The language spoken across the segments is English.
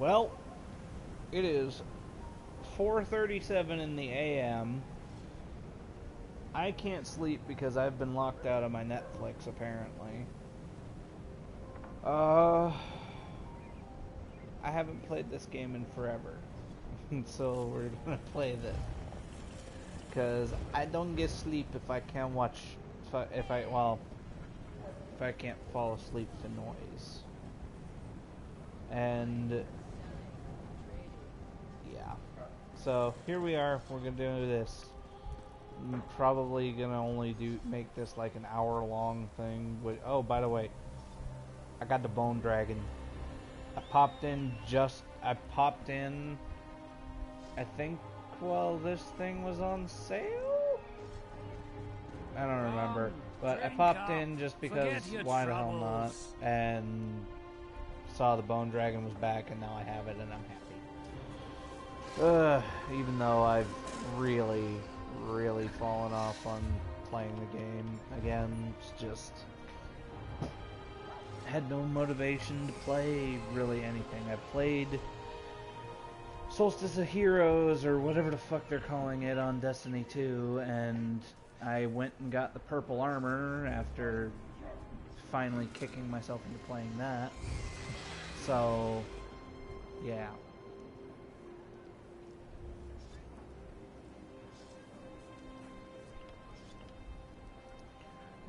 Well, it is 4:37 in the AM. I can't sleep because I've been locked out of my Netflix apparently. Uh I haven't played this game in forever. So we're going to play this cuz I don't get sleep if I can't watch if I can't fall asleep to noise. And yeah. So here we are. We're gonna do this. I'm probably gonna only make this like an hour long thing. But oh, by the way, I got the bone dragon. I popped in. I think while this thing was on sale. I don't remember, but I popped in just because why the hell not? And saw the bone dragon was back, and now I have it, and I'm happy. Even though I've really fallen off on playing the game again. It's just had no motivation to play really anything. I played Solstice of Heroes or whatever the fuck they're calling it on Destiny 2, and I went and got the purple armor after finally kicking myself into playing that. So, yeah.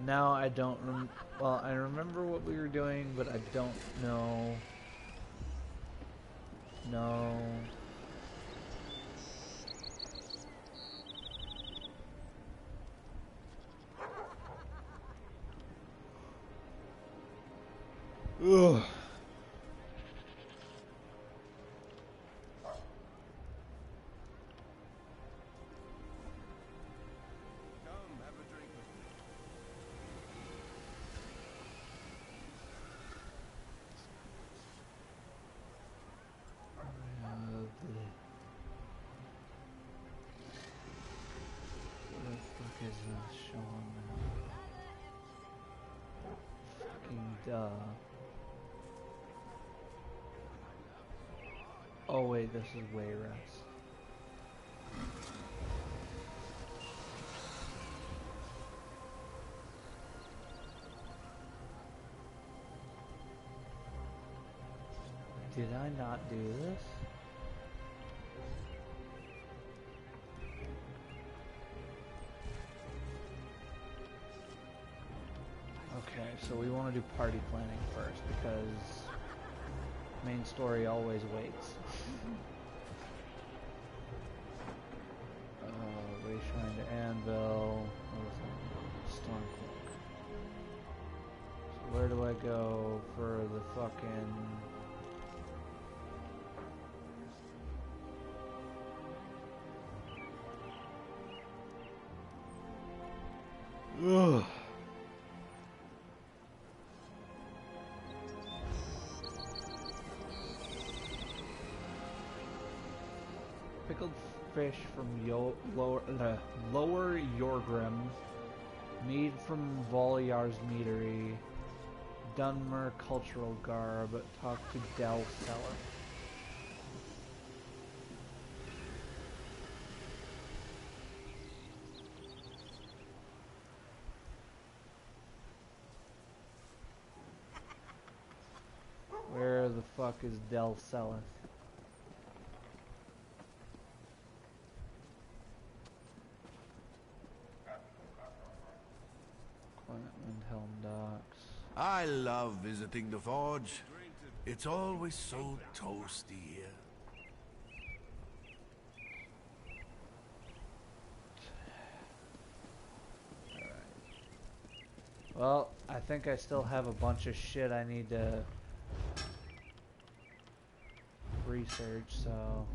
Now I don't well, I remember what we were doing, but I don't know. No. Ugh. Duh. Oh wait, this is Wayrest. Did I not do this? Okay, so we want to do party planning first because main story always waits. Way Shrine to Anvil. Stormcloak. So where do I go for the fucking... Ugh. Pickled fish from Lower Yorgrim, mead from Volyar's Meadery, Dunmer Cultural Garb, talk to Del Seller. Where the fuck is Del Seller? Windhelm Docks. I love visiting the forge. It's always so toasty here. Alright. Well, I think I still have a bunch of shit I need to research, so...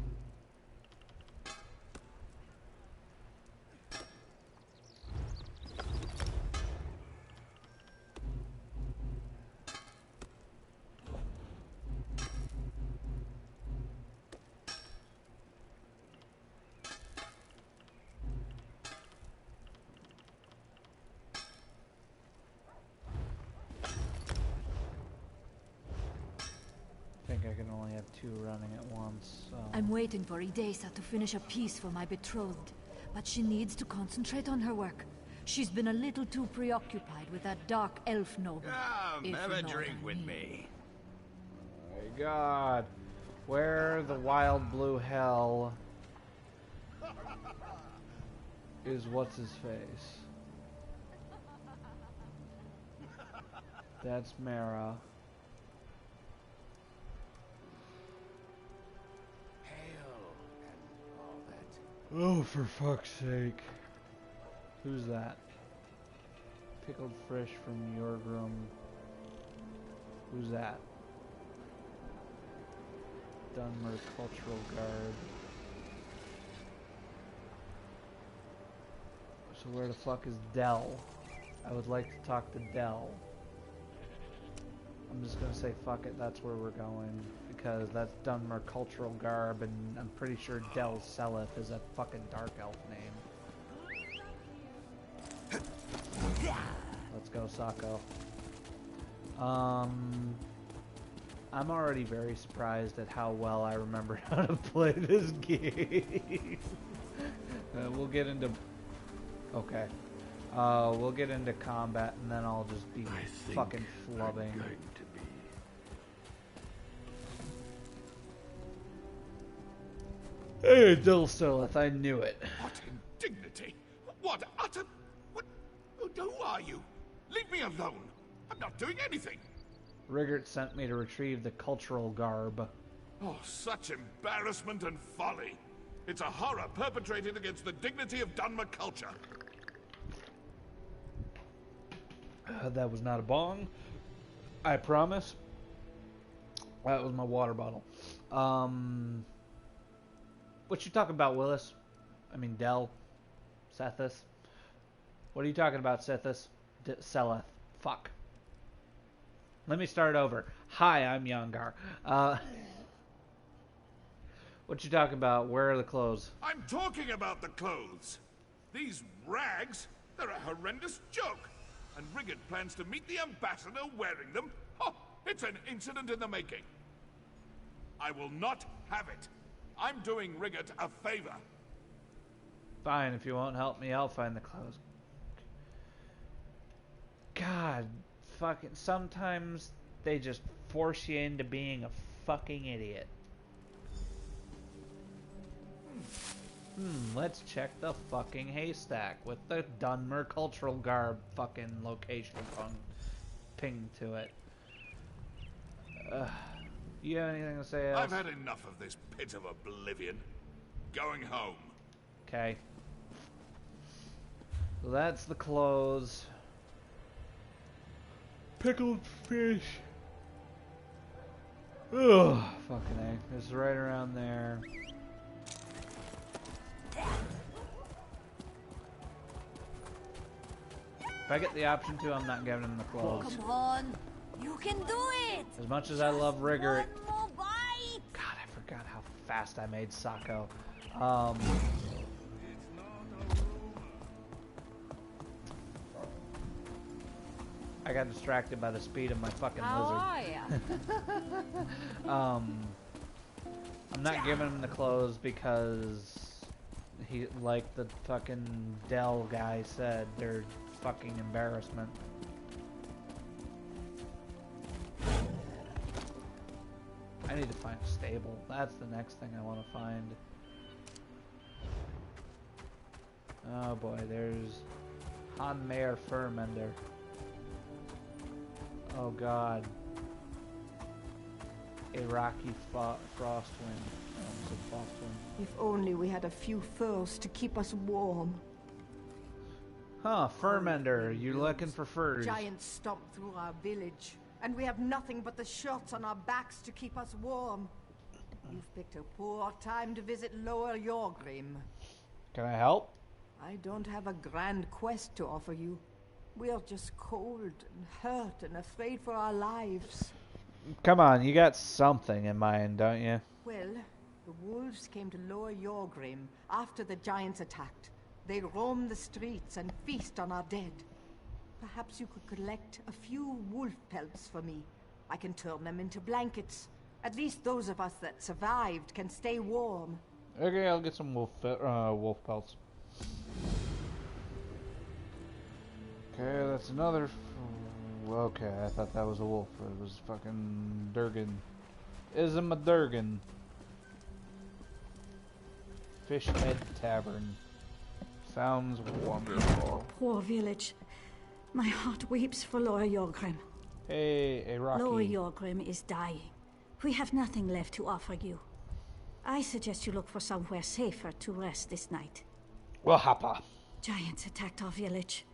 think I can only have 2 running at once, so... I'm waiting for Idesa to finish a piece for my betrothed, but she needs to concentrate on her work. She's been a little too preoccupied with that dark elf noble. Come, have a drink with me. Oh my god. Where the wild blue hell is what's-his-face? That's Mara. Oh, for fuck's sake. Who's that? Pickled fish from Yorgrim. Who's that? Dunmer Cultural Guard. So where the fuck is Dell? I would like to talk to Dell. I'm just gonna say fuck it, that's where we're going. Because that's Dunmer Cultural Garb, and I'm pretty sure Del Seleth is a fucking dark elf name. Let's go, Sako. I'm already very surprised at how well I remember how to play this game. We'll get into... Okay. We'll get into combat, and then I'll just be fucking flubbing. Hey, Del Seleth, I knew it. What indignity! What utter... What... Who are you? Leave me alone! I'm not doing anything! Rigert sent me to retrieve the cultural garb. Oh, such embarrassment and folly! It's a horror perpetrated against the dignity of Dunmer culture. That was not a bong. I promise. That was my water bottle. What you talking about, Willis? I mean, Del. Sethus. What are you talking about, Sethus? Seleth. Fuck. Let me start over. Hi, I'm Yongar. What you talking about? Where are the clothes? I'm talking about the clothes. These rags, they're a horrendous joke. And Rigert plans to meet the ambassador wearing them. Oh, it's an incident in the making. I will not have it. I'm doing Rigert a favor. Fine, if you won't help me, I'll find the clothes. God, fucking, sometimes they just force you into being a fucking idiot. Let's check the fucking haystack with the Dunmer Cultural Garb fucking location pinged to it. You have anything to say else? I've had enough of this pit of oblivion. Going home. Okay. So that's the clothes. Pickled fish. Ugh, fucking A. It's right around there. If I get the option to, I'm not giving him the clothes. Come on, you can do it. As much as I love Rigert, One more bite. God, I forgot how fast I made Sako. I got distracted by the speed of my fucking lizard. I'm not giving him the clothes because he, like the fucking Dell guy said, they're fucking embarrassment. I need to find a stable. That's the next thing I want to find. Oh boy, there's Han Mayer Furmender. Oh god. Iraqi Frostwind. If only we had a few furs to keep us warm. Huh, Furmender, you looking for furs? Giants stomped through our village, and we have nothing but the shirts on our backs to keep us warm. You've picked a poor time to visit Lower Yorgrim. Can I help? I don't have a grand quest to offer you. We're just cold and hurt and afraid for our lives. Come on, you got something in mind, don't you? Well, the wolves came to Lower Yorgrim after the giants attacked. They roam the streets and feast on our dead. Perhaps you could collect a few wolf pelts for me. I can turn them into blankets. At least those of us that survived can stay warm. Okay, I'll get some wolf pelts. Okay, that's another. Okay, I thought that was a wolf. It was fucking Durgan. Ism a Durgan. Fishhead Tavern. Sounds wonderful. Poor village. My heart weeps for Laura Yorgrim. Hey, Rocky. Laura Yorgrim is dying. We have nothing left to offer you. I suggest you look for somewhere safer to rest this night. Well, hoppa. Giants attacked our village.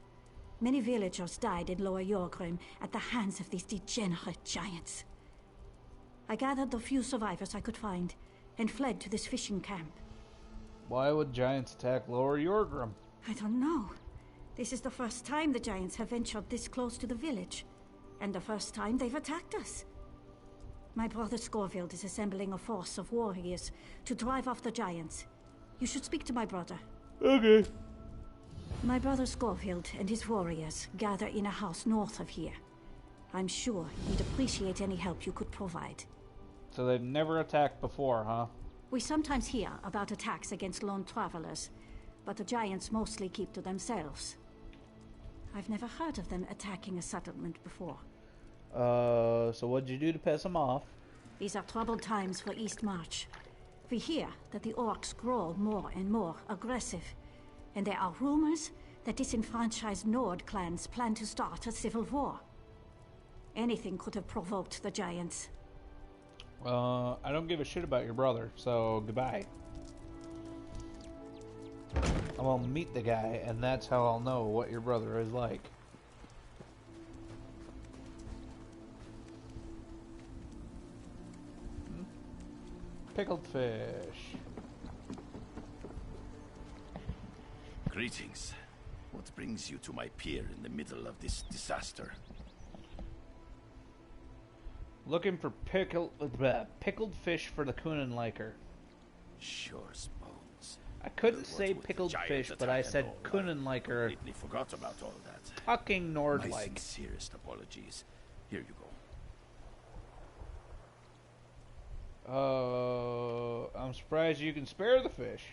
Many villagers died in Lower Yorgrim at the hands of these degenerate giants. I gathered the few survivors I could find and fled to this fishing camp. Why would giants attack Lower Yorgrim? I don't know. This is the first time the giants have ventured this close to the village, and the first time they've attacked us. My brother Scorfield is assembling a force of warriors to drive off the giants. You should speak to my brother. Okay. My brother Scorfield and his warriors gather in a house north of here. I'm sure he'd appreciate any help you could provide. So they've never attacked before, huh? We sometimes hear about attacks against lone travelers, but the giants mostly keep to themselves. I've never heard of them attacking a settlement before. So what'd you do to piss them off? These are troubled times for East March. We hear that the orcs grow more and more aggressive, and there are rumors that disenfranchised Nord clans plan to start a civil war. Anything could have provoked the giants. I don't give a shit about your brother, so goodbye. I'm gonna meet the guy, and that's how I'll know what your brother is like. Pickled fish. Greetings. What brings you to my pier in the middle of this disaster? Looking for pickled fish for the Kunenliker. Sure, Spones. I couldn't say pickled fish, but I said Kunenliker. Completely forgot about all that. Fucking Nord-like. My sincerest apologies. Here you go. I'm surprised you can spare the fish.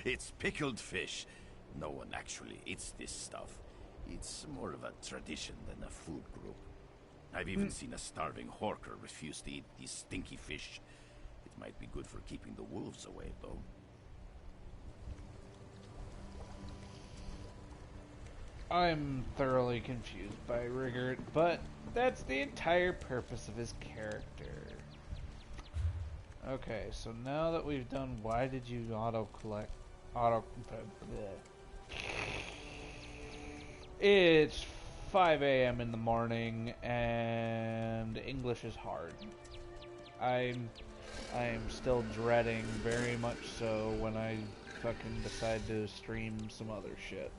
It's pickled fish. No one actually eats this stuff. It's more of a tradition than a food group. I've even seen a starving Horker refuse to eat these stinky fish. It might be good for keeping the wolves away, though. I'm thoroughly confused by Rigert, but that's the entire purpose of his character. Okay, so now that we've done, why did you auto-collect? It's 5 a.m. in the morning, and English is hard. I'm still dreading very much so when I fucking decide to stream some other shit.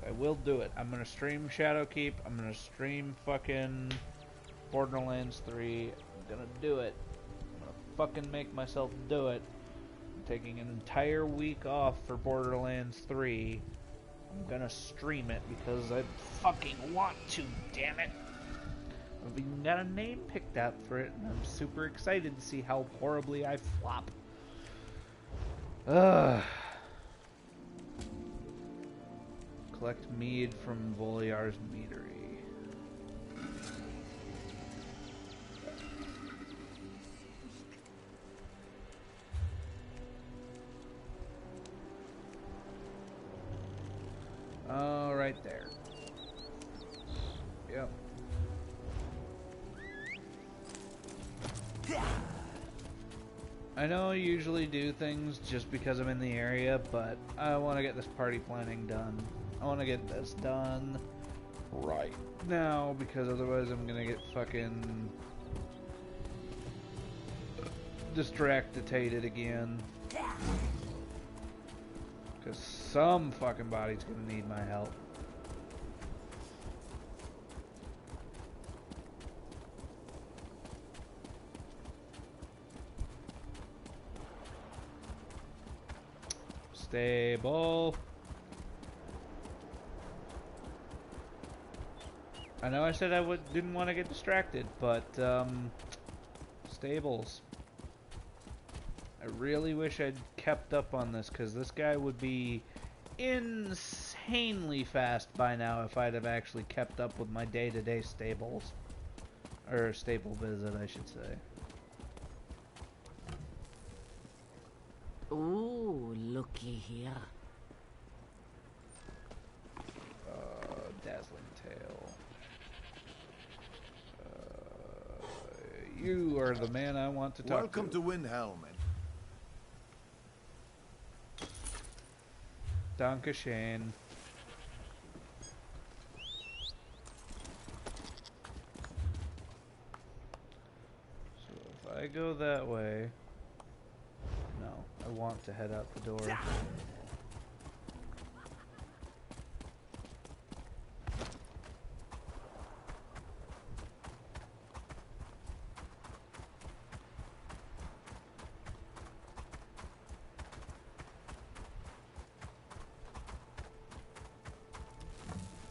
I will do it. I'm gonna stream Shadowkeep. I'm gonna stream fucking Borderlands 3. I'm gonna do it. I'm gonna fucking make myself do it. I'm taking an entire week off for Borderlands 3. I'm gonna stream it because I fucking want to, damn it. I've even got a name picked out for it, and I'm super excited to see how horribly I flop. Ugh. Collect mead from Voliar's meadery. Oh, right there. Yep. I know I usually do things just because I'm in the area, but I want to get this party planning done. I want to get this done right now, because otherwise I'm gonna get fucking distracted again. Because some fucking body's gonna need my help. Stable. I know I said I didn't want to get distracted, but stables. I really wish I'd kept up on this, because this guy would be insanely fast by now if I'd have actually kept up with my day-to-day stables. Or stable visit, I should say. Ooh, looky here. Dazzling Tail. You are the man I want to talk to. Welcome to Windhelm. Dankeschön. So if I go that way... No, I want to head out the door.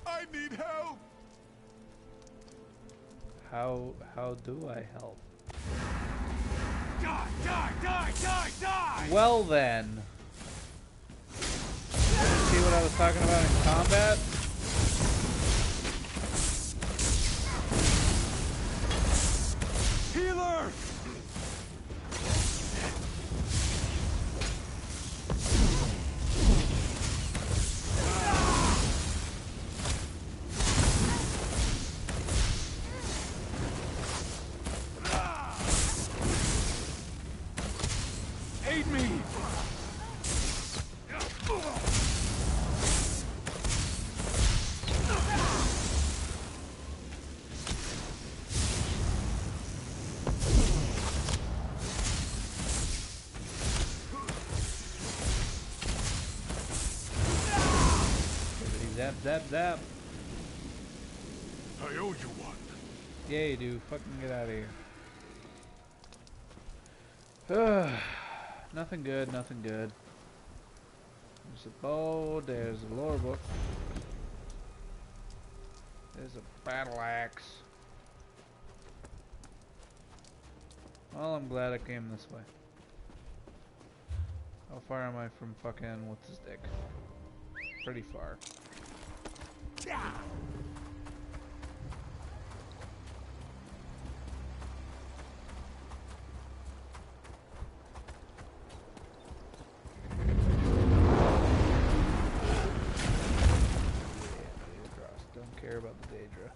I need help! How do I help? Die, die, die, die, die! Well then. See what I was talking about in combat? Healer! Aid me! Zap, zap, zap. I owe you one. Yeah, you do. Fucking get out of here. Nothing good, nothing good. There's a bow, there's a lore book. There's a battle axe. Well, I'm glad I came this way. How far am I from fucking what's his dick? Pretty far. Don't care about the Daedra.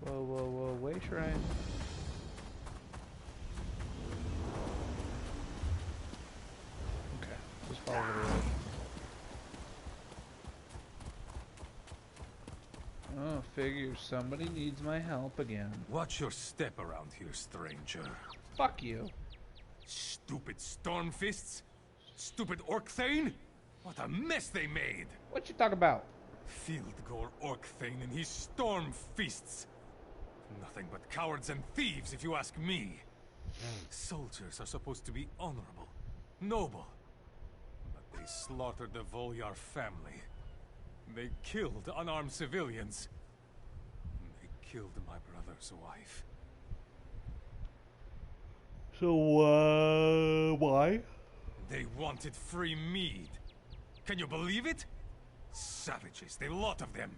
Whoa, whoa, whoa, way shrine. Okay, just follow the road. Oh, figures somebody needs my help again. Watch your step around here, stranger. Fuck you. Stupid Stormfists? Stupid Orcthane? What a mess they made! What you talk about? Fieldgore Orcthane and his Stormfists. Nothing but cowards and thieves, if you ask me. Soldiers are supposed to be honorable, noble. But they slaughtered the Volyar family. They killed unarmed civilians. They killed my brother's wife. So, why? They wanted free mead. Can you believe it? Savages, the lot of them.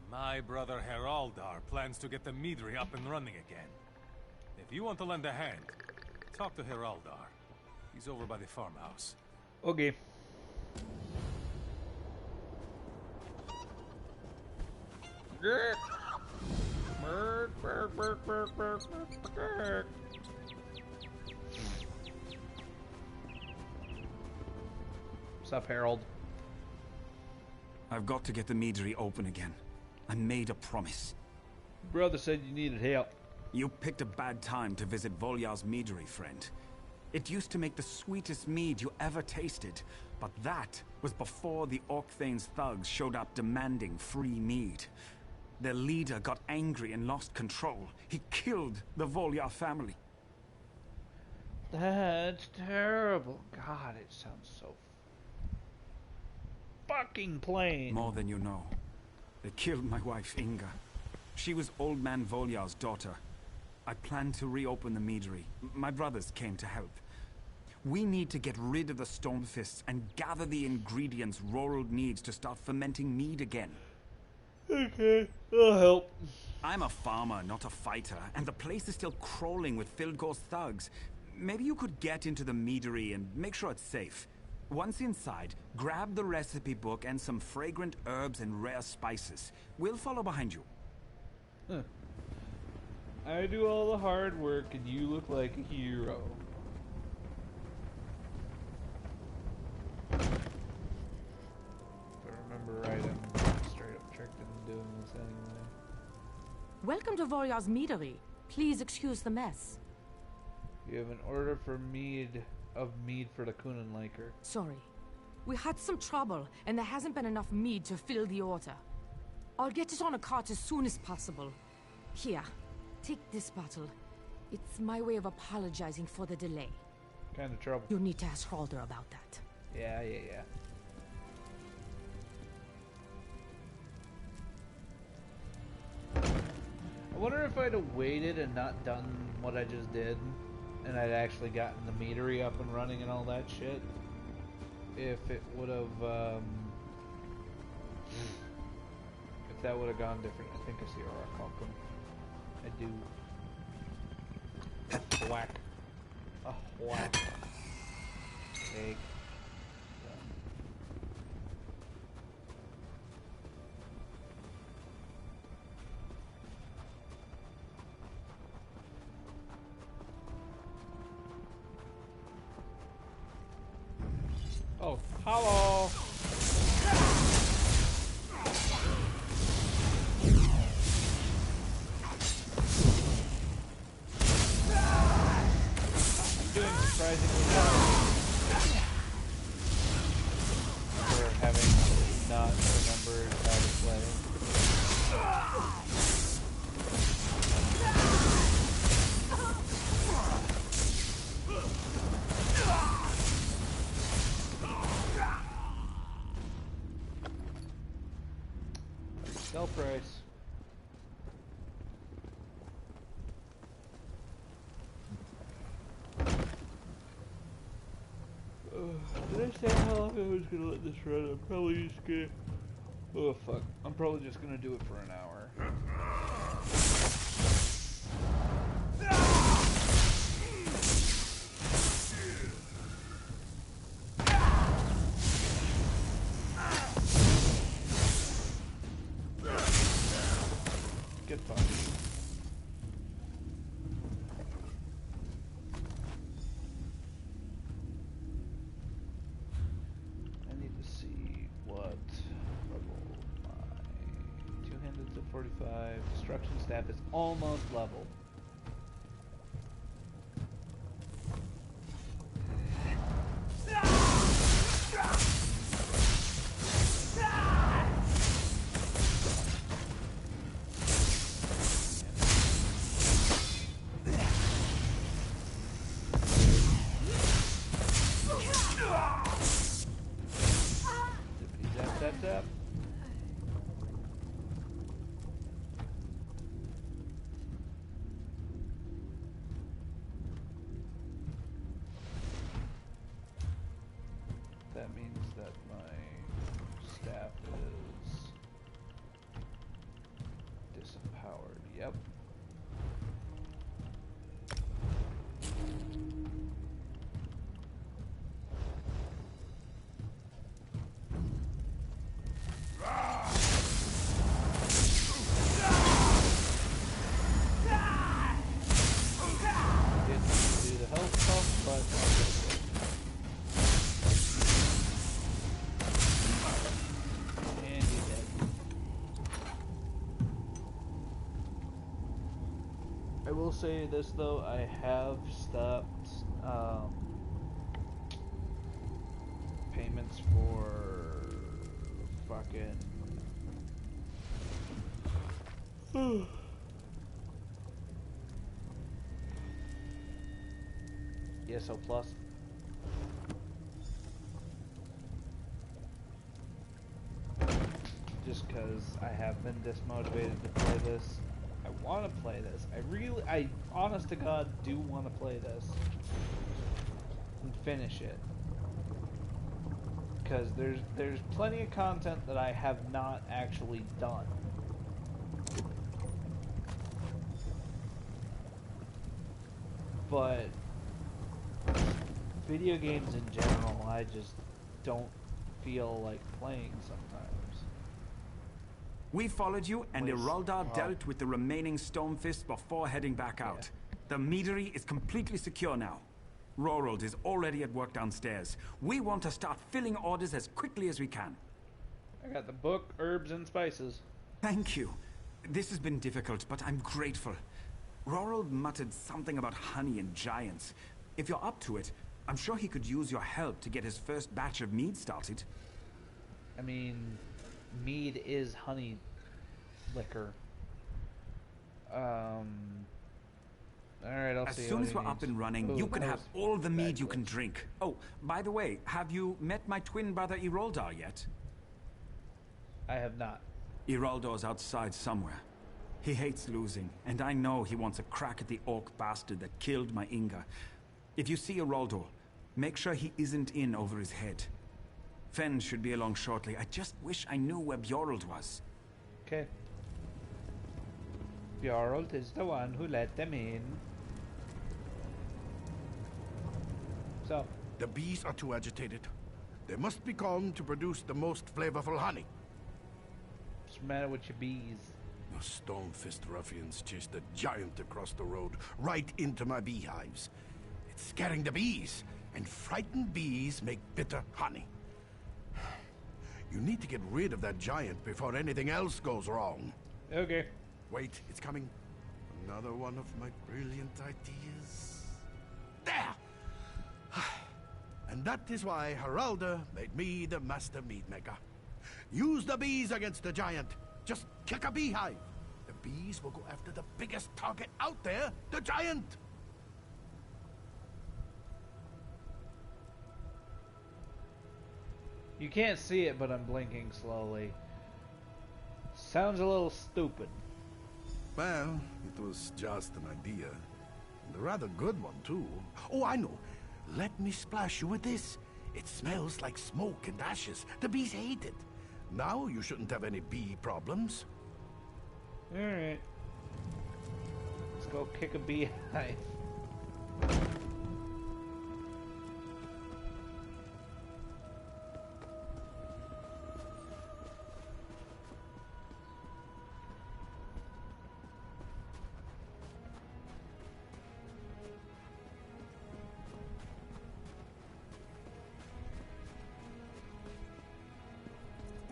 My brother Heraldar plans to get the meadery up and running again. If you want to lend a hand, talk to Heraldar. He's over by the farmhouse. Okay. What's up, Harold? I've got to get the meadery open again. I made a promise. Brother said you needed help. You picked a bad time to visit Volyar's meadery, friend. It used to make the sweetest mead you ever tasted, but that was before the Orcthane's thugs showed up demanding free mead. Their leader got angry and lost control. He killed the Volyar family. That's terrible. God, it sounds so fucking plain. More than you know. They killed my wife, Inga. She was Old Man Volyar's daughter. I planned to reopen the meadery. My brothers came to help. We need to get rid of the Stormfists and gather the ingredients Rorald needs to start fermenting mead again. Okay, I'll help. I'm a farmer, not a fighter, and the place is still crawling with Fildgor's thugs. Maybe you could get into the meadery and make sure it's safe. Once inside, grab the recipe book and some fragrant herbs and rare spices. We'll follow behind you. Huh. I do all the hard work and you look like a hero. If I remember right, I'm straight up tricked into doing this anyway. Welcome to Volyar's Meadery. Please excuse the mess. You have an order for mead for the Kunenlaker. Sorry. We had some trouble, and there hasn't been enough mead to fill the order. I'll get it on a cart as soon as possible. Here, take this bottle. It's my way of apologizing for the delay. Kind of trouble. You'll need to ask Halder about that. Yeah. I wonder if I'd have waited and not done what I just did, and I'd actually gotten the meadery up and running and all that shit, if it would have, if that would have gone different. I think I see Oracle. I do. Whack. A whack. Egg. Oh, hello! I'm doing surprisingly well for having not remembered how to play. Sell price. Did I say how long I was gonna let this run? I'm probably just gonna... Oh fuck. I'm probably just gonna do it for an hour. Get fucked. I need to see what level my two-handed to 45 destruction staff is almost level. Zap. That means that my staff is disempowered. Yep. I will say this though, I have stopped payments for fucking ESO Plus. just because I have been dismotivated to play this. I want to play this. I honest to God, do want to play this and finish it. Because there's plenty of content that I have not actually done. But video games in general, I just don't feel like playing sometimes. We followed you, and Iroldar dealt with the remaining Stormfist before heading back out. The meadery is completely secure now. Rorold is already at work downstairs. We want to start filling orders as quickly as we can. I got the book, herbs, and spices. Thank you. This has been difficult, but I'm grateful. Rorold muttered something about honey and giants. If you're up to it, I'm sure he could use your help to get his first batch of mead started. I mean, mead is honey liquor. Alright, I'll see. As soon as we're up and running, you can have all the mead you can drink. Oh, by the way, have you met my twin brother Iroldar yet? I have not. Iraldar's outside somewhere. He hates losing, and I know he wants a crack at the orc bastard that killed my Inga. If you see Iraldor, make sure he isn't in over his head. Fen should be along shortly. I just wish I knew where Bjorld was. Okay. Bjorld is the one who let them in. So. The bees are too agitated. They must be calmed to produce the most flavorful honey. What's the matter with your bees? The Stormfist ruffians chased a giant across the road, right into my beehives. It's scaring the bees, and frightened bees make bitter honey. You need to get rid of that giant before anything else goes wrong. Okay. Wait, it's coming. Another one of my brilliant ideas. There! And that is why Haralda made me the master mead maker. Use the bees against the giant. Just kick a beehive. The bees will go after the biggest target out there, the giant. You can't see it, but I'm blinking slowly. Sounds a little stupid. Well, it was just an idea. And a rather good one, too. Oh, I know. Let me splash you with this. It smells like smoke and ashes. The bees hate it. Now you shouldn't have any bee problems. Alright. Let's go kick a beehive.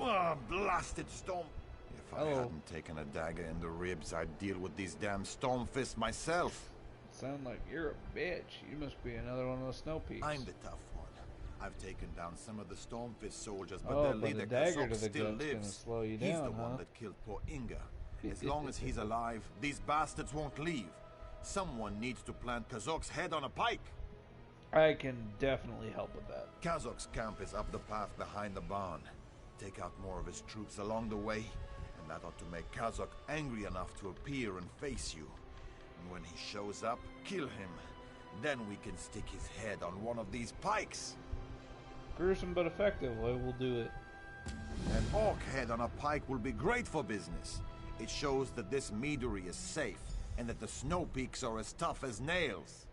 Oh, blasted storm. If I hadn't taken a dagger in the ribs, I'd deal with these damn Stormfists myself. Sound like you're a bitch. You must be another one of the snow peaks. I'm the tough one. I've taken down some of the Stormfist soldiers, but their leader Kazok still lives. Slow you He's down, the one that killed poor Inga. As long as he's alive, these bastards won't leave. Someone needs to plant Kazok's head on a pike. I can definitely help with that. Kazok's camp is up the path behind the barn. Take out more of his troops along the way, and that ought to make Kazok angry enough to appear and face you. And when he shows up, kill him. Then we can stick his head on one of these pikes. Gruesome but effective. I will do it. An orc head on a pike will be great for business. It shows that this meadery is safe, and that the snow peaks are as tough as nails.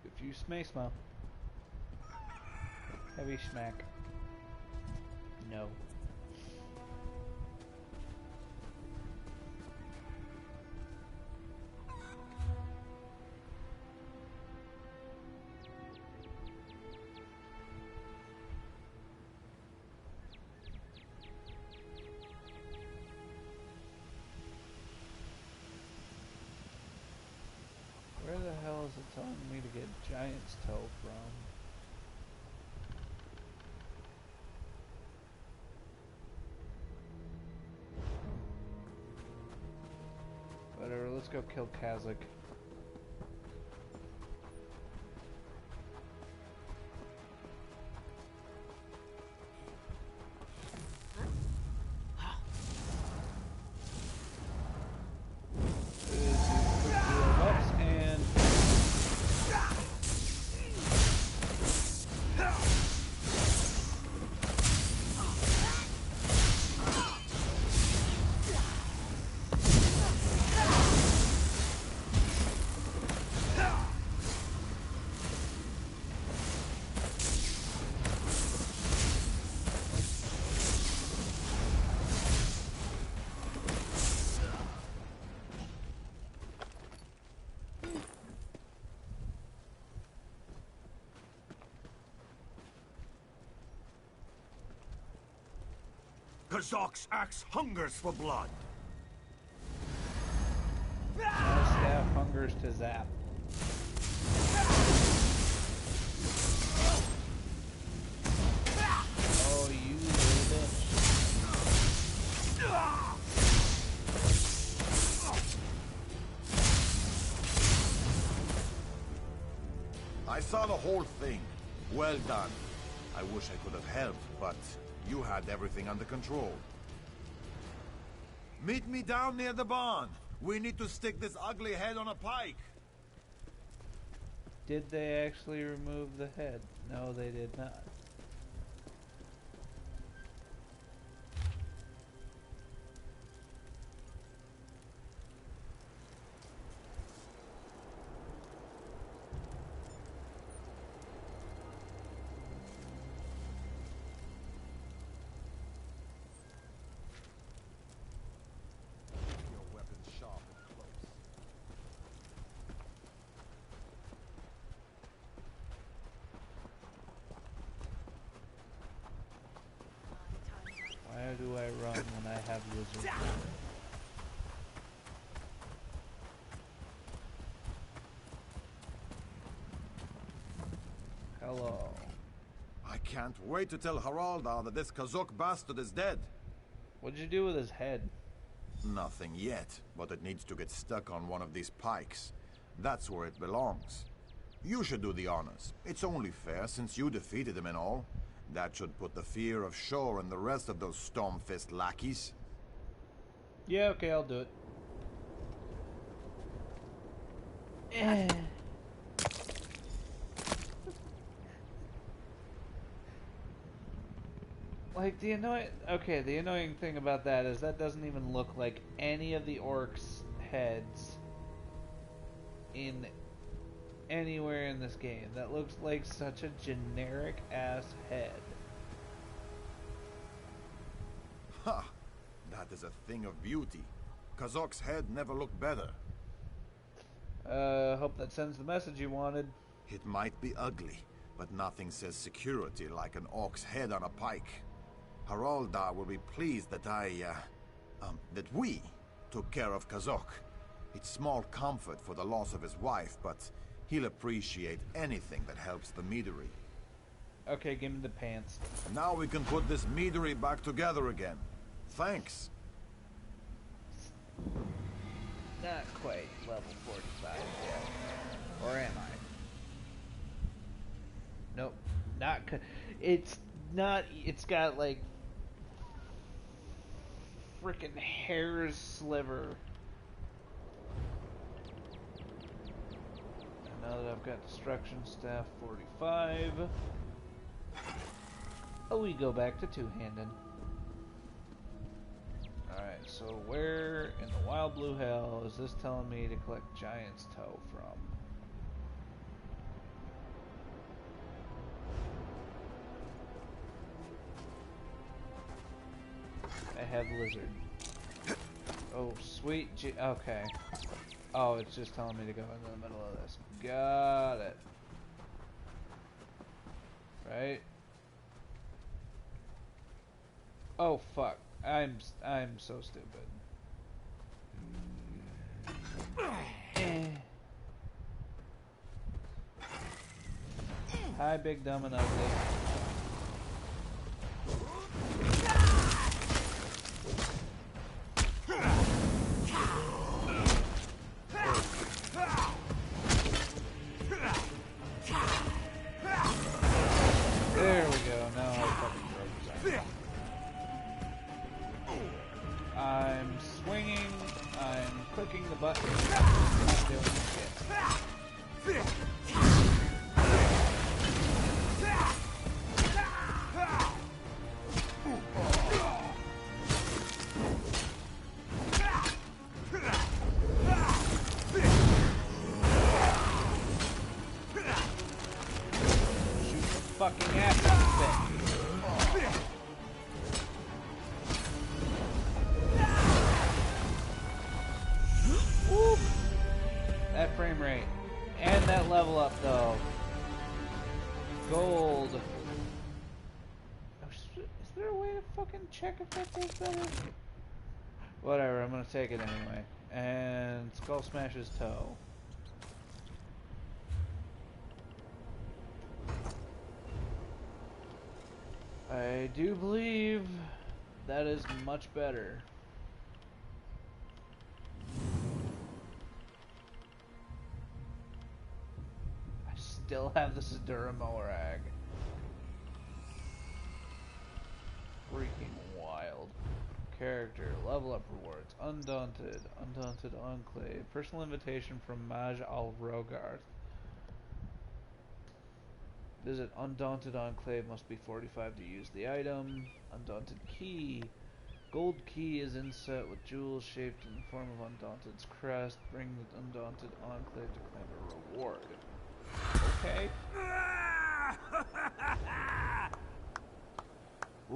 If you smash, smell. Heavy smack. No. Where the hell is it telling me to get Giant's Toe from? Whatever, let's go kill Kazakh. Kazok's axe hungers for blood. My staff hungers to zap. Oh, you little bitch. I saw the whole thing. Well done. I wish I could have helped, but you had everything under control. Meet me down near the barn. We need to stick this ugly head on a pike. Did they actually remove the head? No, they did not. Why do I run when I have lizard? Hello. I can't wait to tell Haraldar that this Kazok bastard is dead. What'd you do with his head? Nothing yet, but it needs to get stuck on one of these pikes. That's where it belongs. You should do the honors. It's only fair since you defeated him and all. That should put the fear of Shor and the rest of those Stormfist lackeys. Yeah, okay, I'll do it. Like, the annoying thing about that is that doesn't even look like any of the orcs' heads in anywhere in this game. That looks like such a generic ass head. Ha! That is a thing of beauty. Kazok's head never looked better. Hope that sends the message you wanted. It might be ugly, but nothing says security like an orc's head on a pike. Haraldar will be pleased that that we took care of Kazok. It's small comfort for the loss of his wife, but he'll appreciate anything that helps the meadery. Okay, give me the pants. Now we can put this meadery back together again. Thanks. Not quite level 45 yet. Or am I? Nope. It's not. It's got like frickin' hair's sliver. And now that I've got destruction staff 45, we go back to two-handed. Alright, so where in the wild blue hell is this telling me to collect Giant's Toe from? I have lizard. Oh, sweet okay. Oh, it's just telling me to go into the middle of this. Got it. Right? Oh, fuck. I'm so stupid. Hi, big, dumb, and ugly. There we go. Now I fucking broke his arm. I'm swinging. I'm clicking the button. Not doing shit. Fucking ass thing. Woo. That frame rate and that level up though. Gold. Is there a way to fucking check if that tastes better? Whatever, I'm gonna take it anyway. And Skull Smash's toe. I do believe that is much better. I still have the Sidura Morag. Freaking wild. Character, level up rewards, Undaunted, Undaunted Enclave, personal invitation from Maj al Rogarth. Visit Undaunted Enclave, must be 45 to use the item. Undaunted Key. Gold key is inset with jewels shaped in the form of Undaunted's crest. Bring the Undaunted Enclave to claim a reward. Okay.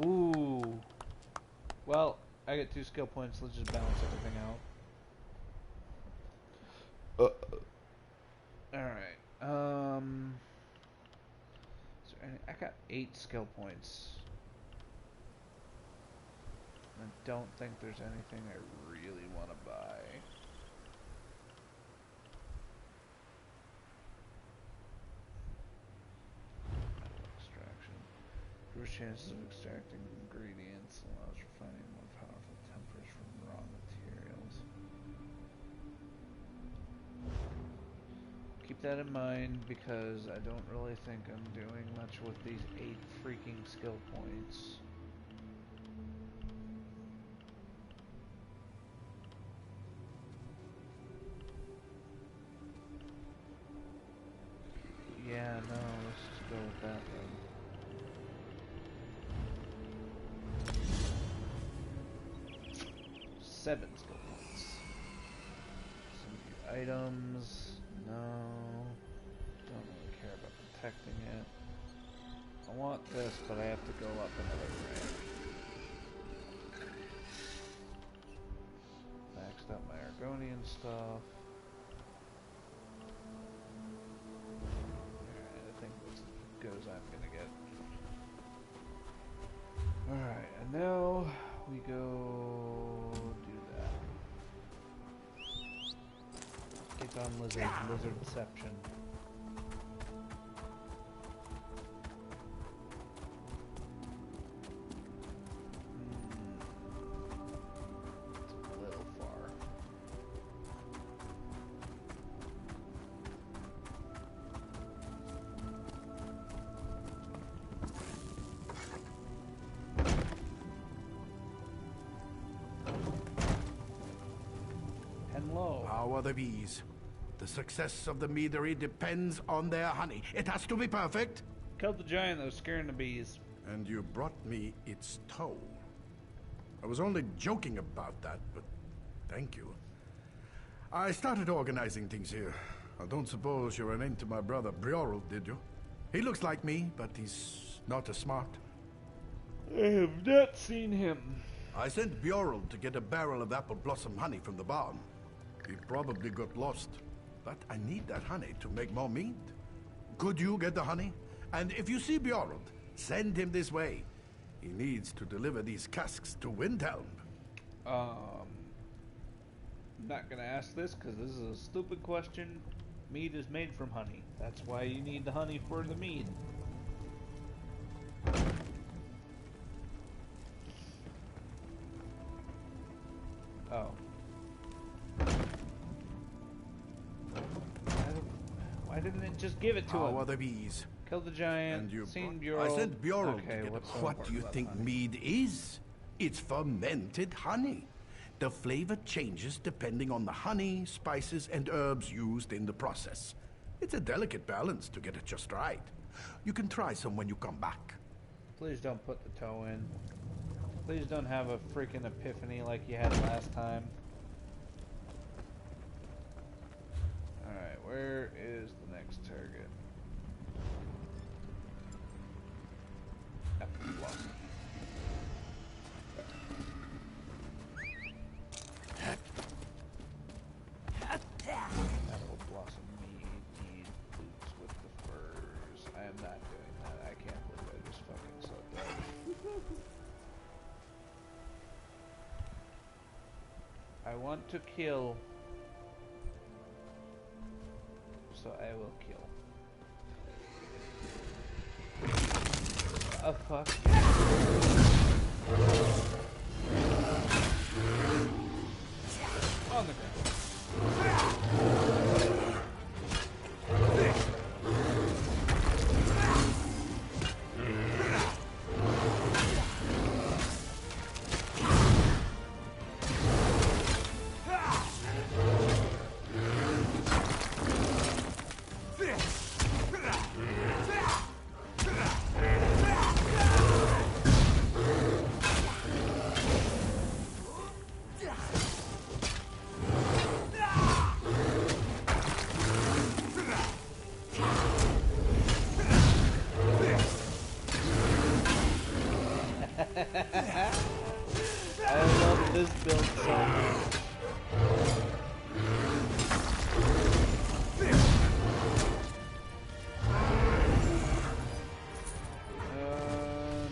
Ooh. Well, I get 2 skill points, let's just balance everything out. Alright, I got 8 skill points. I don't think there's anything I really want to buy. Extraction. Improves chances of extracting ingredients, allows refining more powerful tempers from raw materials. Keep that in mind because I don't really think I'm doing much with these 8 freaking skill points. Yeah, no, let's just go with that then. 7 skill points. Some items. No. Don't really care about protecting it. I want this, but I have to go up another rank. Maxed out my Argonian stuff. Goes I'm gonna get. Alright, and now we go do that. Take on Lizardception. It's a little far. How are the bees? The success of the meadery depends on their honey. It has to be perfect. Killed the giant that was scaring the bees. And you brought me its toe. I was only joking about that, but thank you. I started organizing things here. I don't suppose you ran into my brother Bjorl, did you? He looks like me, but he's not as smart. I have not seen him. I sent Bjorl to get a barrel of apple blossom honey from the barn. He probably got lost, but I need that honey to make more mead. Could you get the honey? And if you see Bjorl, send him this way. He needs to deliver these casks to Windhelm. I'm not gonna ask this because this is a stupid question. Mead is made from honey. That's why you need the honey for the mead. Oh. Why didn't it just give it to him? How are the bees? Kill the giant, And you seen I Bjorl. sent Bjorl Okay, to get what's so what do you important think about honey? mead is? It's fermented honey. The flavor changes depending on the honey, spices, and herbs used in the process. It's a delicate balance to get it just right. You can try some when you come back. Please don't put the toe in. Please don't have a freaking epiphany like you had last time. Alright, where is the next target? Apple Blossom. Apple Blossom mead boots with the furs. I am not doing that. I can't believe I just fucking said that. I want to kill. So I will kill. Oh fuck. On the ground. I love this build so much.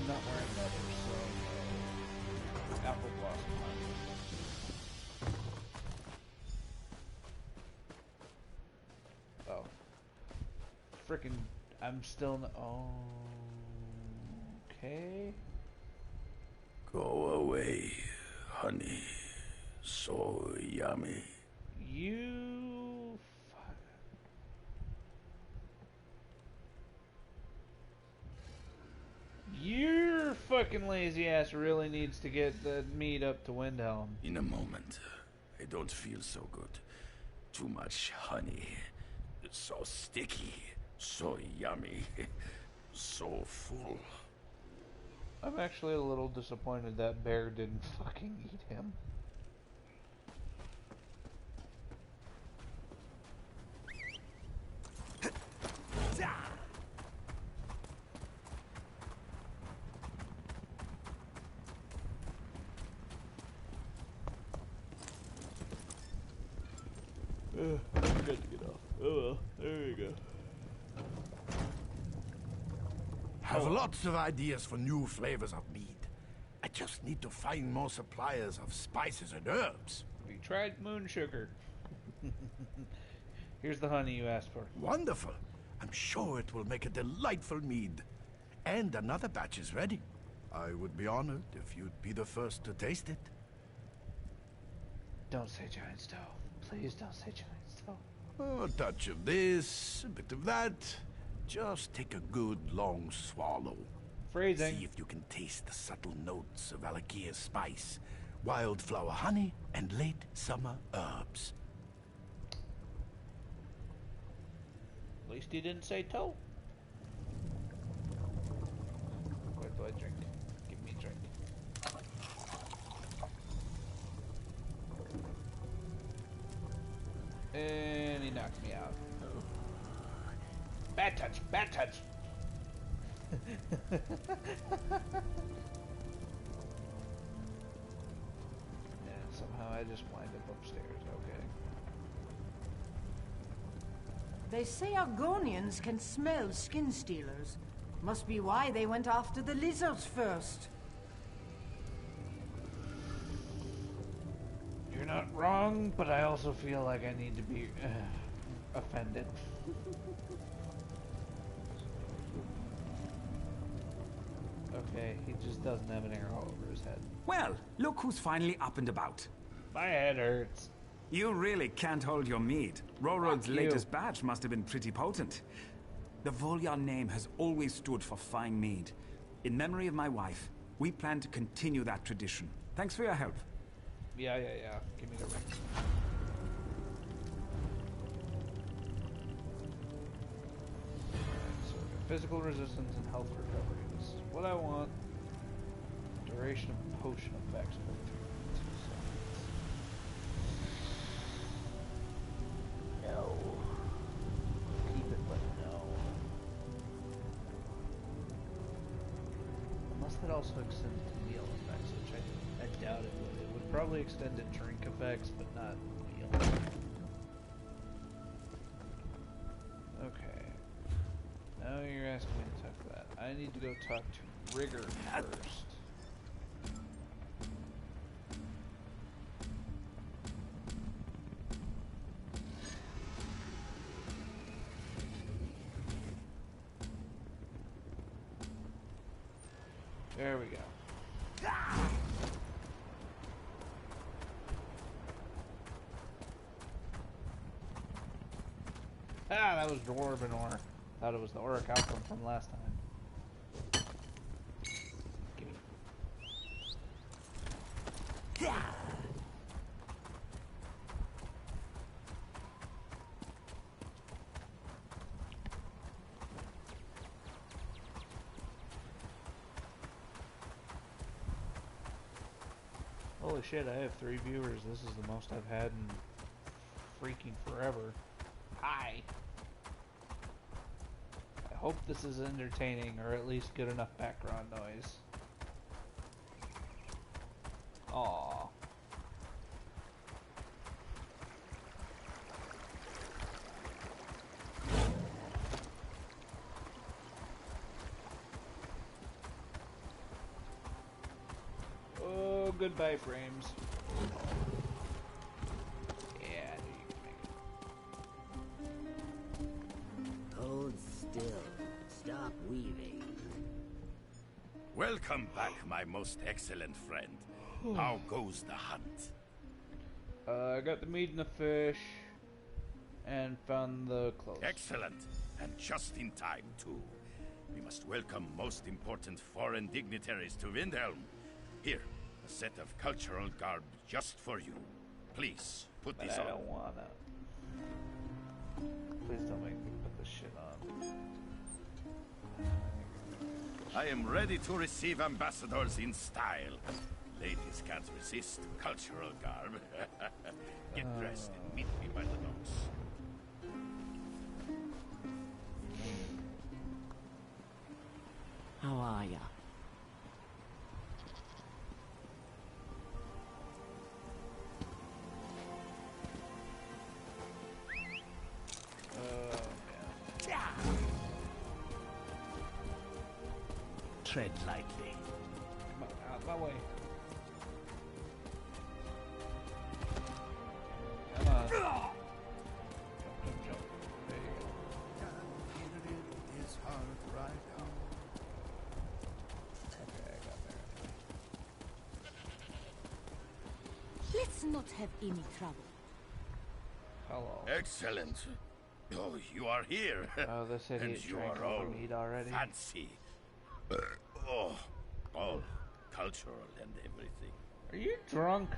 Not wearing leather, so apple blossom. Oh, freaking! I'm still. Oh, okay. Go away, honey. So yummy. You fuck. Your fucking lazy ass really needs to get the meat up to Windhelm. In a moment. I don't feel so good. Too much honey. So sticky. So yummy. So full. I'm actually a little disappointed that bear didn't fucking eat him. I forgot to get off. Oh well, there you go. Have lots of ideas for new flavors of mead. I just need to find more suppliers of spices and herbs. We tried moon sugar. Here's the honey you asked for. Wonderful. I'm sure it will make a delightful mead. And another batch is ready. I would be honored if you'd be the first to taste it. Don't say giant's toe. Please don't say giant's toe. Oh, a touch of this, a bit of that. Just take a good long swallow. Phrasing. See if you can taste the subtle notes of Alakir's spice, wildflower honey, and late summer herbs. At least he didn't say toe. What do I drink? Give me a drink. And he knocked me out. Bad touch, bad touch. Yeah, somehow I just wind up upstairs, okay. They say Argonians can smell skin stealers. Must be why they went after the lizards first. You're not wrong, but I also feel like I need to be offended. Okay, he just doesn't have an arrow over his head. Well, look who's finally up and about. My head hurts. You really can't hold your mead. Rorode's latest batch must have been pretty potent. The Volya name has always stood for fine mead. In memory of my wife, we plan to continue that tradition. Thanks for your help. Yeah. Give me the ring. So physical resistance and health recovery. This is what I want. Duration of potion effects. No. Keep it, but no. Unless that also extends to meal effects, which I doubt it would. It would probably extend to drink effects, but not meal. Okay. Now you're asking me to talk to that. I need to go talk to Rigger first. There we go. Ah, that was Dwarven ore. Thought it was the Auric outcome from last time. Gimme. Holy shit, I have 3 viewers. This is the most I've had in freaking forever. Hi! I hope this is entertaining, or at least good enough background noise. Aww. Oh, goodbye frames. Yeah, I knew you could make it. Hold still. Stop weaving. Welcome back, my most excellent friend. How goes the hunt? I got the meat and the fish, and found the clothes. Excellent, and just in time, too. We must welcome most important foreign dignitaries to Windhelm. Here, a set of cultural garb just for you. Please, put But this I on. don't wanna. Please don't make me put this shit on. I am ready to receive ambassadors in style. Ladies can't resist cultural garb. Get dressed and meet me by the docks. How are ya? Tread lightly. Come on, out my way. Come on. Jump, jump, jump. There you go. His heart right out. Okay, I got there. Let's not have any trouble. Hello. Excellent. Oh, you are here. Oh, this and idiot you drank are all all the meat already. fancy. All cultural and everything. Are you drunk?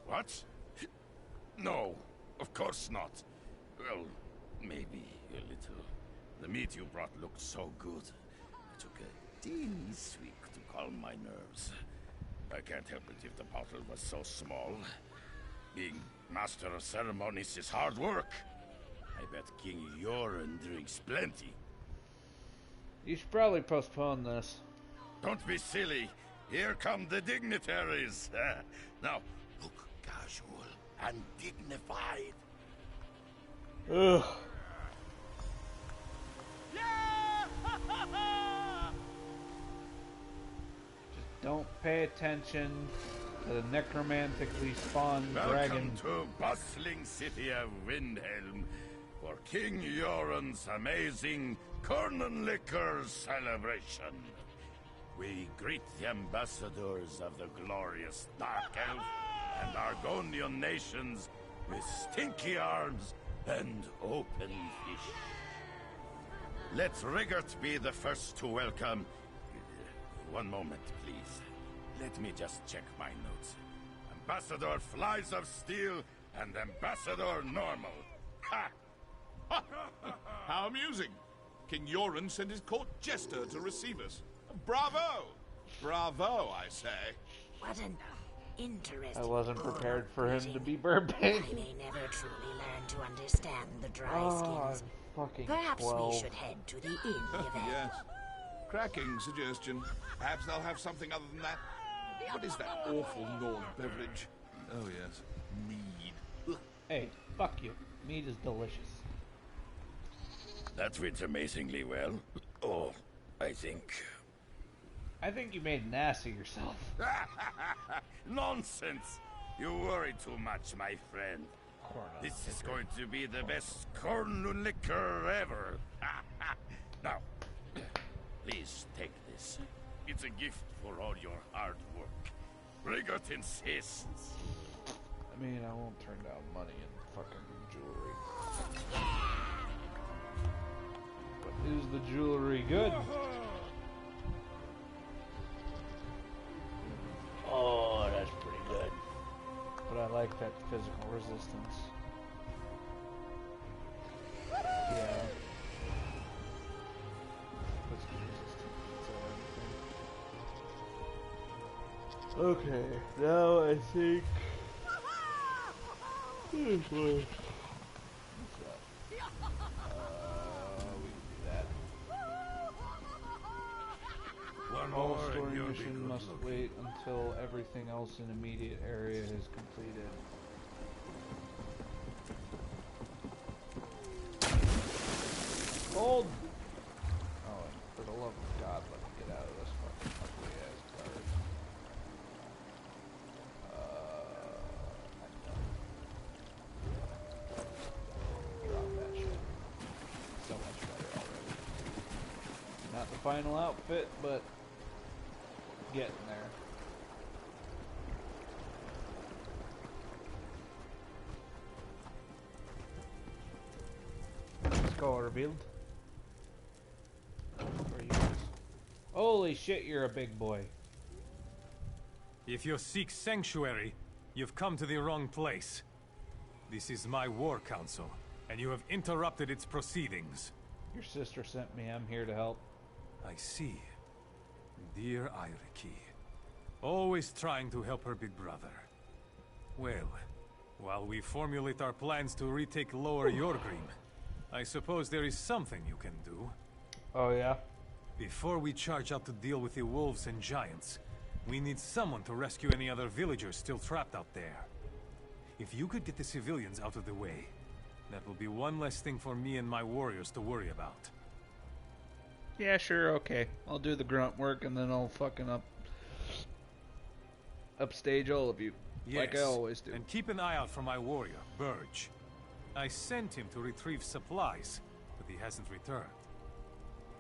What? No, of course not. Well, maybe a little. The meat you brought looked so good. I took a teeny swig to calm my nerves. I can't help it if the bottle was so small. Being master of ceremonies is hard work. I bet King Yoren drinks plenty. You should probably postpone this. Don't be silly. Here come the dignitaries. Now, look casual and dignified. Ugh. Just don't pay attention to the necromantically spawned dragon. Welcome to bustling city of Windhelm for King Yoren's amazing Cornlicker celebration. We greet the ambassadors of the glorious Dark Elf and Argonian nations with stinky arms and open fish. Let Rigert be the first to welcome. One moment, please. Let me just check my notes. Ambassador Flies of Steel and Ambassador Normal. Ha! How amusing. King Yoren sent his court jester to receive us. Bravo! Bravo, I say. What an interesting. I wasn't prepared for him to be I Burbank. may never truly learn to understand the dry Oh, skins. I'm fucking Perhaps 12. we should head to the inn event. Yes. Cracking suggestion. Perhaps they'll have something other than that. What is that awful Nord beverage? Oh, yes. Mead. Ugh. Hey, fuck you. Meat is delicious. That fits amazingly well. Oh, I think. I think you made an ass of yourself. Nonsense! You worry too much, my friend. This is going to be the best corn liquor ever. Now, please take this. It's a gift for all your hard work. Rigot insists. I mean, I won't turn down money and fucking jewelry. But is the jewelry good? Oh, that's pretty good. But I like that physical resistance. Yeah. Physical resistance. That's everything. Okay, now I think. We can do that. All story mission must wait until everything else in immediate area is completed. Hold! Oh, for the love of God, let me get out of this fucking ugly ass card. Drop that shit. So much better already. Not the final outfit, but getting there. Score revealed. Holy shit, you're a big boy. If you seek sanctuary, you've come to the wrong place. This is my war council, and you have interrupted its proceedings. Your sister sent me. I'm here to help. I see. Dear Iriki. Always trying to help her big brother. Well, while we formulate our plans to retake Lower Yorgrim, I suppose there is something you can do. Oh, yeah? Before we charge out to deal with the wolves and giants, we need someone to rescue any other villagers still trapped out there. If you could get the civilians out of the way, that will be one less thing for me and my warriors to worry about. Yeah, sure, okay. I'll do the grunt work and then I'll fucking upstage all of you. Yes, like I always do. And keep an eye out for my warrior, Burge. I sent him to retrieve supplies, but he hasn't returned.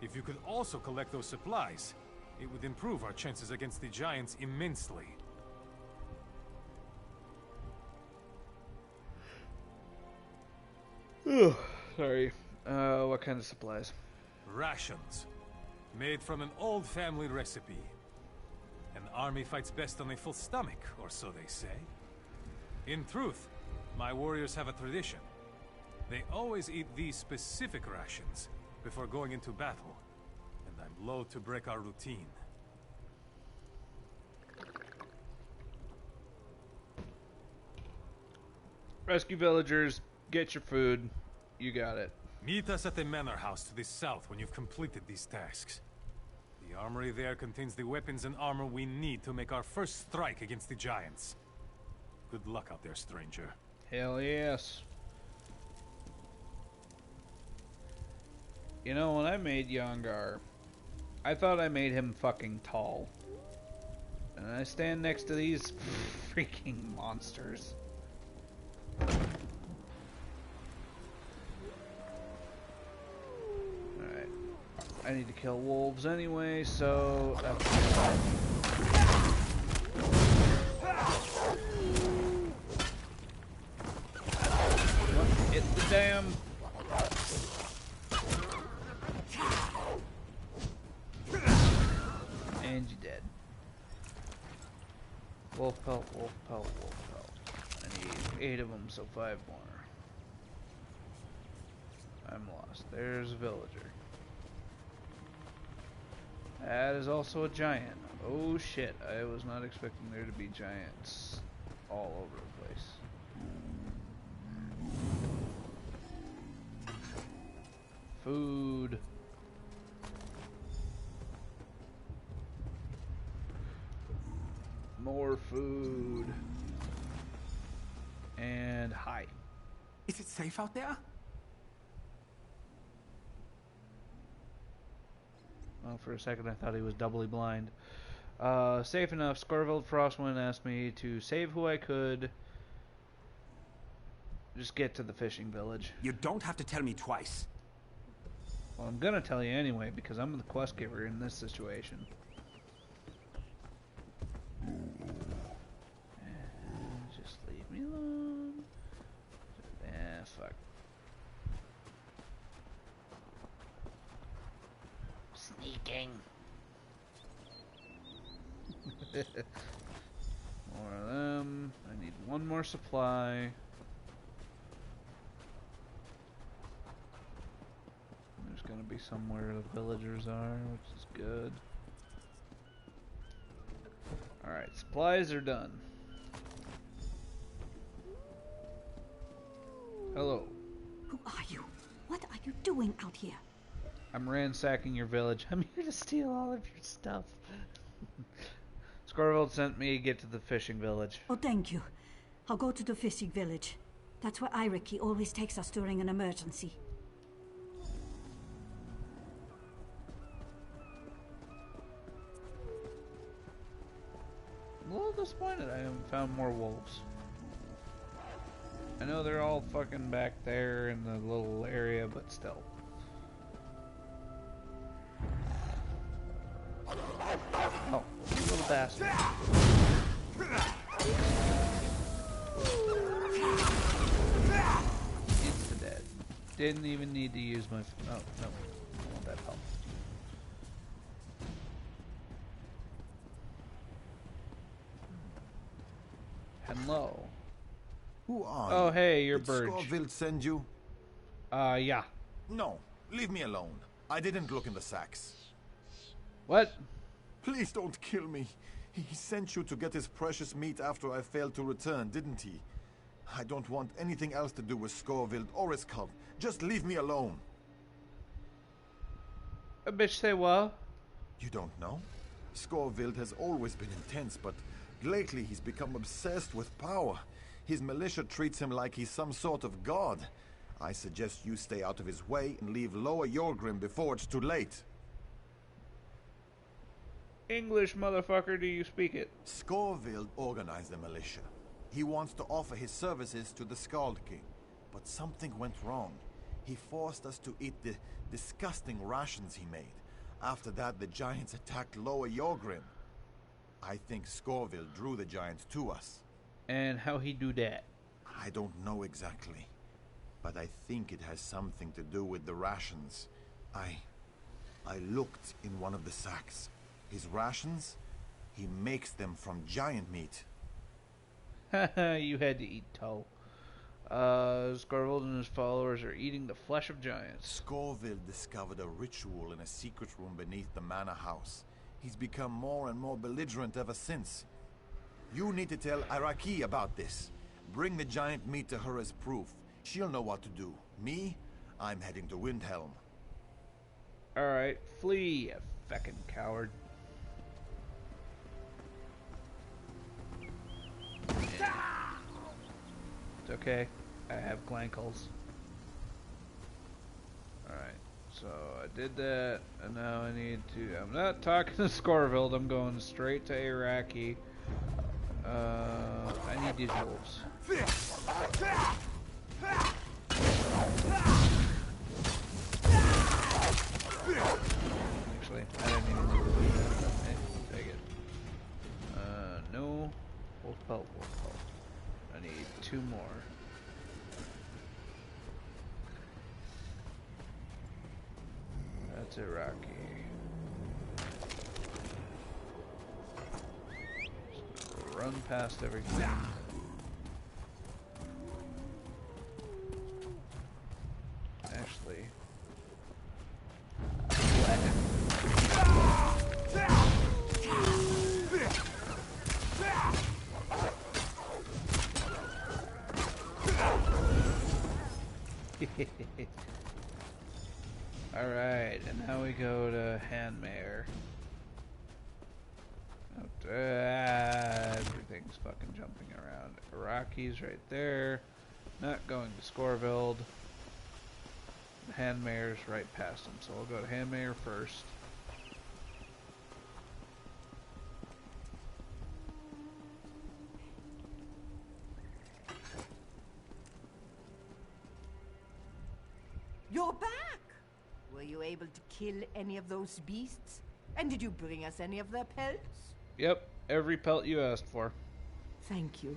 If you could also collect those supplies, it would improve our chances against the giants immensely. Sorry. What kind of supplies? Rations. Made from an old family recipe. An army fights best on a full stomach, or so they say. In truth, my warriors have a tradition. They always eat these specific rations before going into battle, and I'm loath to break our routine. Rescue villagers, get your food. You got it. Meet us at the manor house to the south when you've completed these tasks. The armory there contains the weapons and armor we need to make our first strike against the giants. Good luck out there, stranger. Hell yes. You know, when I made Yongar, I thought I made him fucking tall. And I stand next to these freaking monsters. Alright. I need to kill wolves anyway, so that's hit the damn. And you're dead. Wolf pelt, wolf pelt, wolf pelt. I need 8 of them, so 5 more. I'm lost. There's a villager. That is also a giant. Oh shit, I was not expecting there to be giants all over the place. Food. More food. And hi. Is it safe out there? Well, for a second I thought he was doubly blind. Safe enough. Scorville Frostwind asked me to save who I could. Just get to the fishing village. You don't have to tell me twice. Well, I'm gonna tell you anyway, because I'm the quest giver in this situation. Just leave me alone. Fuck. Sneaking. More of them. I need one more supply. There's gonna be somewhere the villagers are, which is good. Alright, supplies are done. Hello. Who are you? What are you doing out here? I'm ransacking your village. I'm here to steal all of your stuff. Scorvold sent me to get to the fishing village. Oh, thank you. I'll go to the fishing village. That's where Iriki always takes us during an emergency. I'm a little disappointed I haven't found more wolves. I know they're all fucking back there in the little area, but still. Oh, you little bastard. Insta dead. Didn't even need to use my... Oh, no. I want that help. Hello. Who are Oh, you? hey, you're Did Burge. Scorvild send you? Yeah. No, leave me alone. I didn't look in the sacks. What? Please don't kill me. He sent you to get his precious meat after I failed to return, didn't he? I don't want anything else to do with Scorvild or his cult. Just leave me alone. A bitch say what? You don't know? Scorvild has always been intense, but lately he's become obsessed with power. His militia treats him like he's some sort of god. I suggest you stay out of his way and leave Lower Jorgrim before it's too late. English, motherfucker, do you speak it? Scorvild organized the militia. He wants to offer his services to the Skald King. But something went wrong. He forced us to eat the disgusting rations he made. After that, the giants attacked Lower Jorgrim. I think Scorvild drew the giants to us. And how he do that? I don't know exactly. But I think it has something to do with the rations. I looked in one of the sacks. His rations? He makes them from giant meat. You had to eat toe. Scorvold and his followers are eating the flesh of giants. Scorvild discovered a ritual in a secret room beneath the manor house. He's become more and more belligerent ever since. You need to tell Iraki about this. Bring the giant meat to her as proof. She'll know what to do. Me? I'm heading to Windhelm. Alright, flee, you feckin' coward. It's okay. I have glankles. Alright, so I did that, and now I need to... I'm not talking to Scorvild, I'm going straight to Iraki. I need these wolves. Actually, I didn't even need to do that. Hey, take it. No. Wolf pelt, wolf pelt. I need 2 more. That's Iraqi. Just run past everything. Actually. Alright, and now we go to Hanmayer. Everything's fucking jumping around. Iraqi's right there. Not going to Scorvild. Hanmayer's right past him, so I'll go to Hanmayer first. You're back! Were you able to kill any of those beasts? And did you bring us any of their pelts? Yep, Every pelt you asked for. Thank you.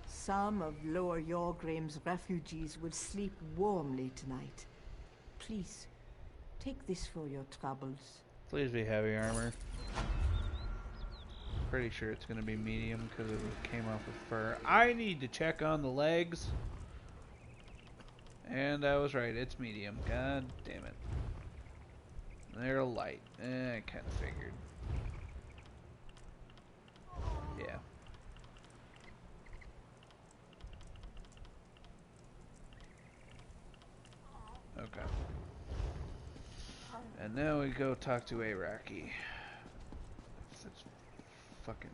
Some of Lower Yorgrim's refugees will sleep warmly tonight. Please, take this for your troubles. Please be heavy armor. Pretty sure it's gonna be medium because it came off of fur. I need to check on the legs. And I was right, it's medium. God damn it. They're light. I kinda figured. Yeah. Okay. And now we go talk to Araki. If this fucking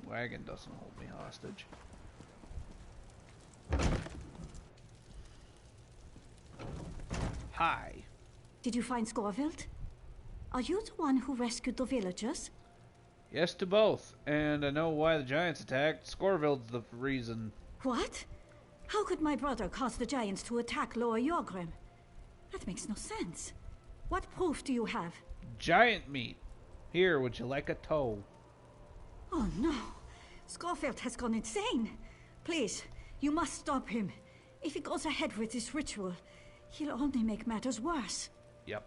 wagon doesn't hold me hostage. Hi. Did you find Scorvild? Are you the one who rescued the villagers? Yes to both, and I know why the giants attacked. Scorvild's the reason. What? How could my brother cause the giants to attack Lower Yorgrim? That makes no sense. What proof do you have? Giant meat. Here, would you like a toe? Oh no! Scorfield has gone insane! Please, you must stop him. If he goes ahead with this ritual, he'll only make matters worse. Yep.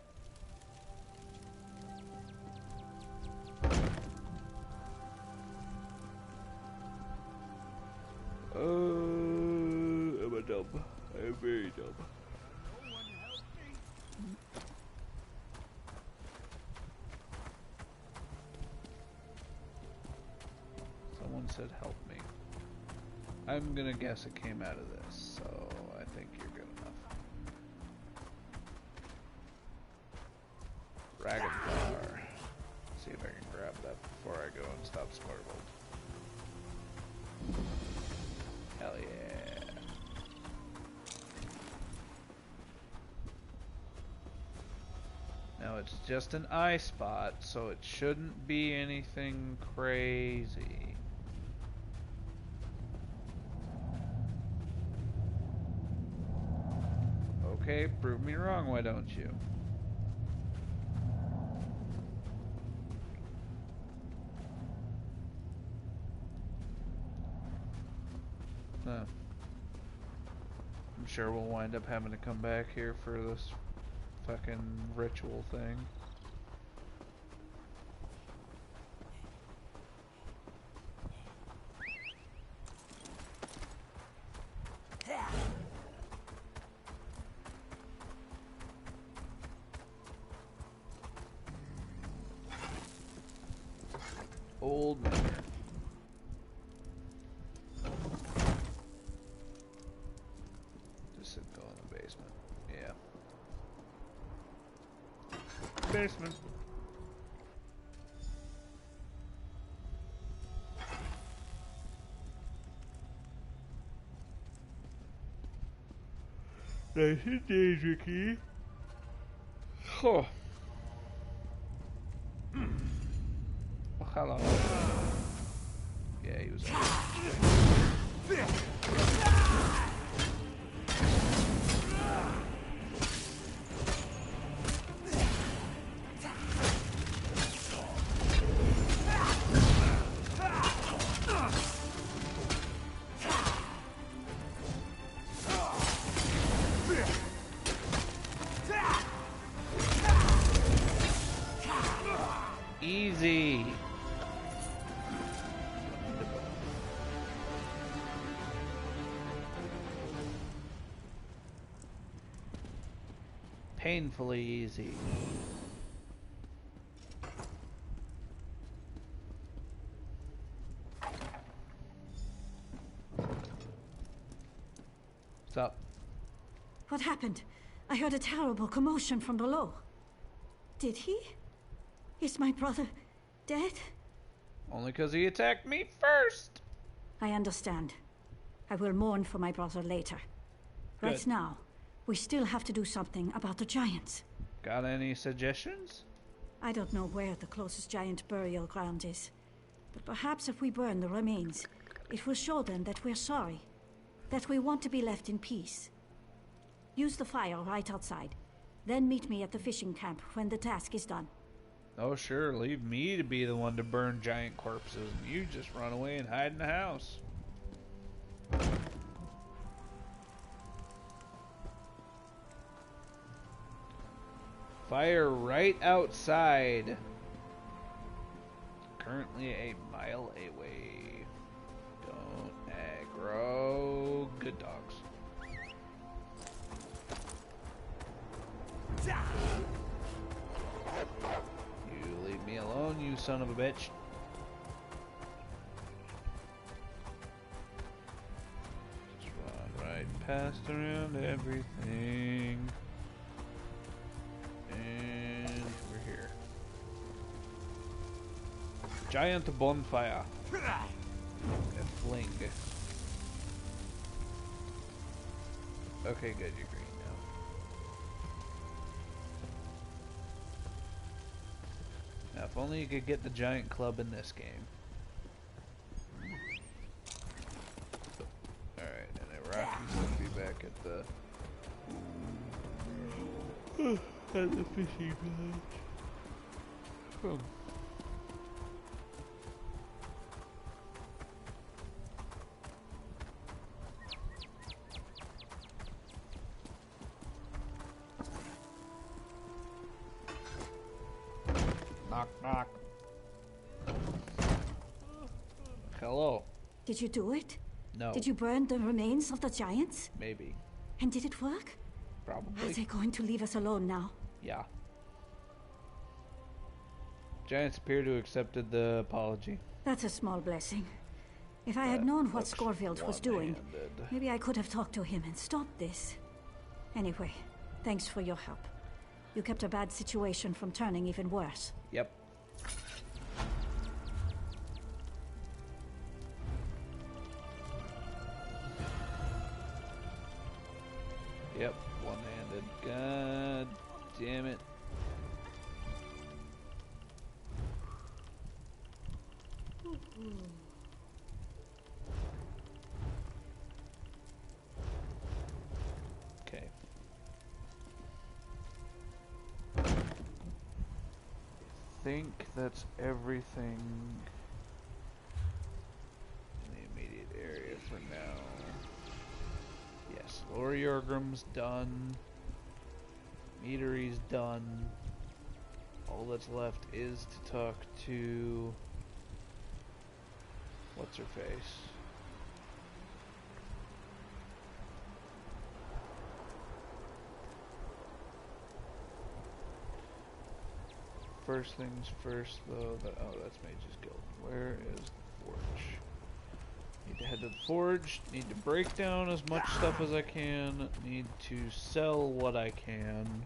I'm a dumb. I'm very dumb. Someone said help me. I'm gonna guess it came out of this, so I think you're good enough. Ragged Bar. See if I can grab that before I go and stop Scorvold. Hell yeah. Now it's just an eye spot, so it shouldn't be anything crazy. Okay, prove me wrong, why don't you? Huh. I'm sure we'll wind up having to come back here for this fucking ritual thing. Old man. Just go in the basement. Yeah. Basement. Nice and danger key. Oh. Oh, hello. Yeah, he was. Easy. Painfully easy. What's up? What happened? I heard a terrible commotion from below. Did he? Is my brother dead? Only because he attacked me first. I understand. I will mourn for my brother later. Good. Right now, we still have to do something about the giants. Got any suggestions? I don't know where the closest giant burial ground is. But perhaps if we burn the remains, it will show them that we're sorry. That we want to be left in peace. Use the fire right outside. Then meet me at the fishing camp when the task is done. Oh sure, leave me to be the one to burn giant corpses, and you just run away and hide in the house. Fire right outside. Currently a mile away. Don't aggro. Good dogs. You leave me alone, you son of a bitch. Just run right past around everything. And we're here. Giant bonfire. A fling. Okay, good, you're green now. Now, if only you could get the giant club in this game. Alright, and then Rocky's gonna be back at the fishing village. Oh. Knock, knock. Hello. Did you do it? No. Did you burn the remains of the giants? Maybe. And did it work? Probably. Are they going to leave us alone now? Yeah. Giants appear to have accepted the apology. That's a small blessing. If I had known what Scorfield was doing, maybe I could have talked to him and stopped this. Anyway, thanks for your help. You kept a bad situation from turning even worse. Yep. Yep, one-handed. God damn it. Okay. I think that's everything in the immediate area for now. Yes, Lower Yorgrim's done. Meadery's done. All that's left is to talk to... what's her face? First things first, though. Oh, that's Mage's Guild. Where is the forge? Need to head to the forge. Need to break down as much stuff as I can. Need to sell what I can.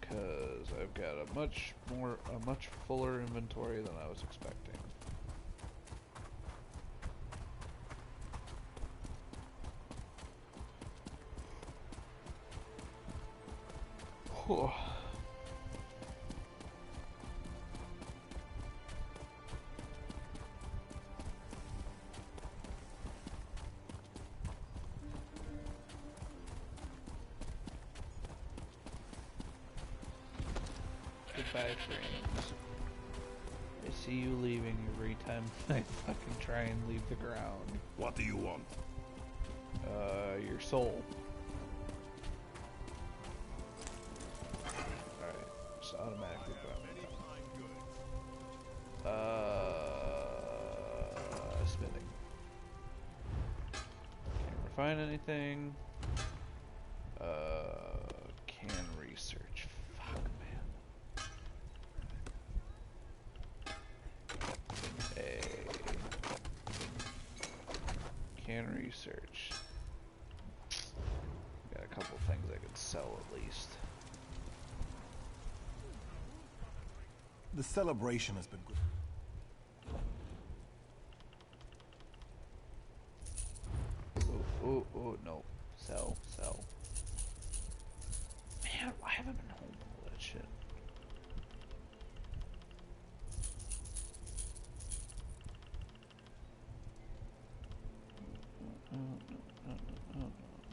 Because I've got a much fuller inventory than I was expecting. Whew. Goodbye, friends. I see you leaving every time I fucking try and leave the ground. What do you want? Your soul. Alright, just automatically put spinning. Can't refine anything. Can research. Fuck, man. Can research. Got a couple things I could sell at least. The celebration has been good. Oh, no. Sell. Man, why haven't I been home with all that shit?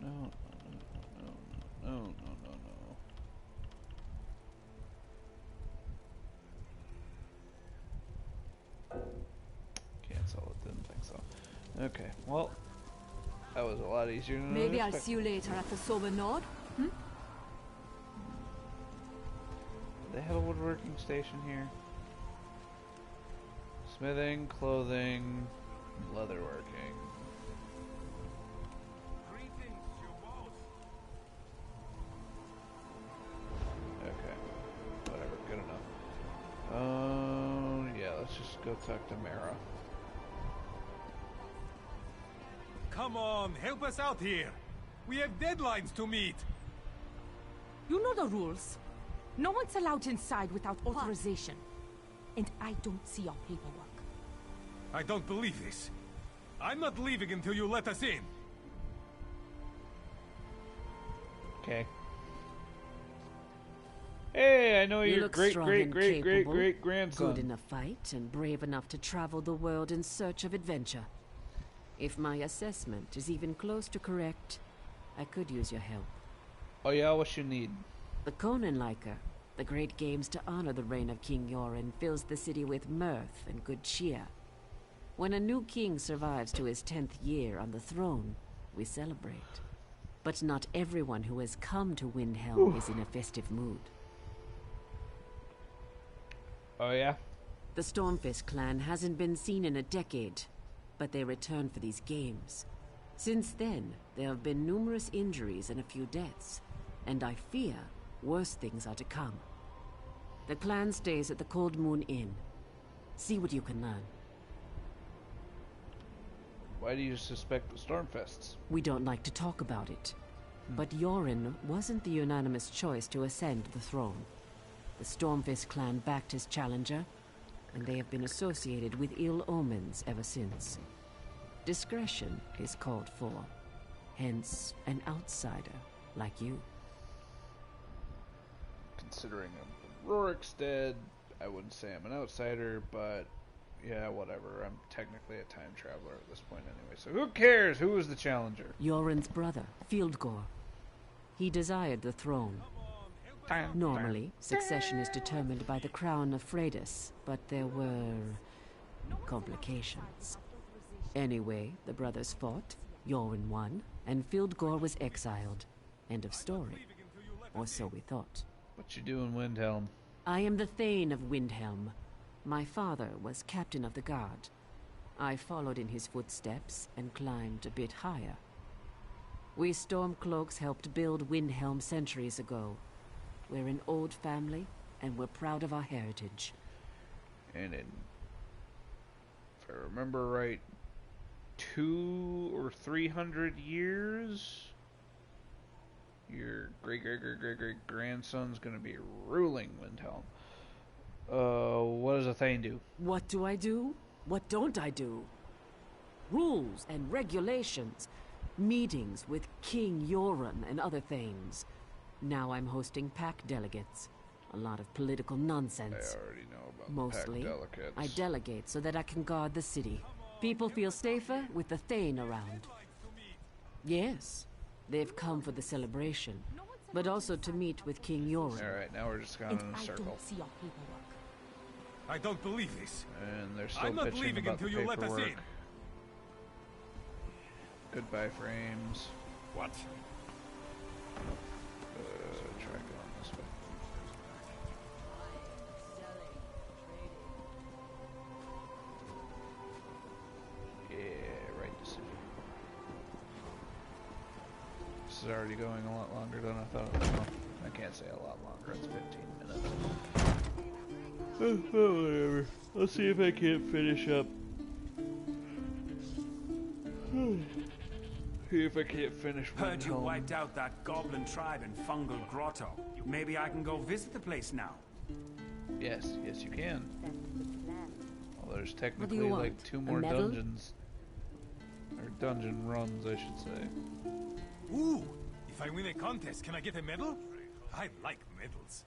No. Okay, well, that was a lot easier than Maybe I I'll expected. see you later at the Silver Nord. They have a woodworking station here. Smithing, clothing, leatherworking. Okay, whatever, good enough. Yeah, let's just go talk to Mara. Come on, help us out here. We have deadlines to meet. You know the rules. No one's allowed inside without authorization. And I don't see your paperwork. I don't believe this. I'm not leaving until you let us in. Okay. Hey, I know You your look great, strong great, and great, great, capable, great grandson. good in a fight, and brave enough to travel the world in search of adventure. If my assessment is even close to correct, I could use your help. Oh yeah, what you need? The Konenliker, the great games to honor the reign of King Yoren, fills the city with mirth and good cheer. When a new king survives to his 10th year on the throne, we celebrate. But not everyone who has come to Windhelm is in a festive mood. Oh yeah? The Stormfist clan hasn't been seen in a decade, but they return for these games. Since then, there have been numerous injuries and a few deaths, and I fear worse things are to come. The clan stays at the Cold Moon Inn. See what you can learn. Why do you suspect the Stormfists? We don't like to talk about it. But Yoren wasn't the unanimous choice to ascend the throne. The Stormfist clan backed his challenger, and they have been associated with ill omens ever since. Discretion is called for, hence an outsider like you. Considering I'm from Rorikstead, I wouldn't say I'm an outsider, but yeah, whatever. I'm technically a time traveler at this point anyway, so who cares? Who was the challenger? Yoren's brother, Fieldgore. He desired the throne. Normally, succession is determined by the crown of Freydis, but there were complications. Anyway, the brothers fought, Yoren won, and Fieldgore was exiled. End of story. Or so we thought. What you do in Windhelm? I am the Thane of Windhelm. My father was captain of the guard. I followed in his footsteps and climbed a bit higher. We Stormcloaks helped build Windhelm centuries ago. We're an old family, and we're proud of our heritage. And if I remember right, 200 or 300 years, your great-great-great-great-grandson's gonna be ruling Windhelm. What does a Thane do? What do I do? What don't I do? Rules and regulations. Meetings with King Yoren and other Thanes. Now I'm hosting pack delegates. A lot of political nonsense. I already know about Mostly, the pack delegates. I delegate so that I can guard the city. People feel safer with the Thane around. Yes, they've come for the celebration, but also to meet with King Yoren. Alright, now we're just going in a circle. I don't believe this. And they're still I'm not bitching leaving about until the you let us paperwork. in. Goodbye, frames. What? Try going this way. Yeah, right decision. This is already going a lot longer than I thought it was. Well, I can't say a lot longer. It's 15 minutes. Whatever. Let's see if I can't finish up. See if I can't finish Heard you Windhelm. wiped out that goblin tribe in Fungal Grotto. Maybe I can go visit the place now. Yes, yes you can. Well, there's What do technically you like want? 2 A more medal? dungeons. Or dungeon runs, I should say. Ooh, if I win a contest, can I get a medal? I like medals.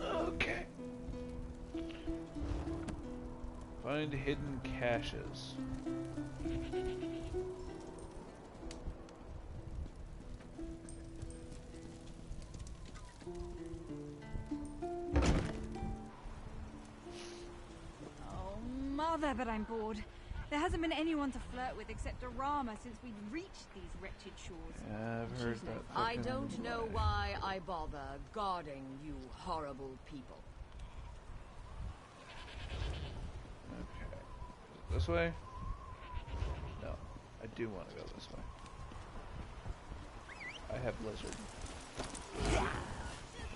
Okay. Find hidden caches. Oh mother, but I'm bored. There hasn't been anyone to flirt with except Arama since we reached these wretched shores. Yeah, I've heard that. I don't know why I bother guarding you horrible people. Okay. This way? No. I do want to go this way. I have Lizard.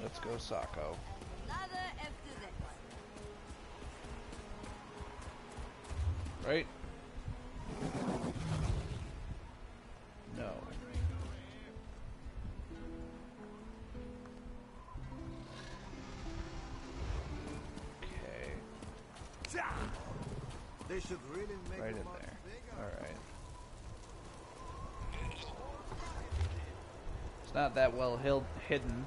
Let's go, Sako. Right? No. Okay. They should really make right in there. Alright. It's not that well hidden.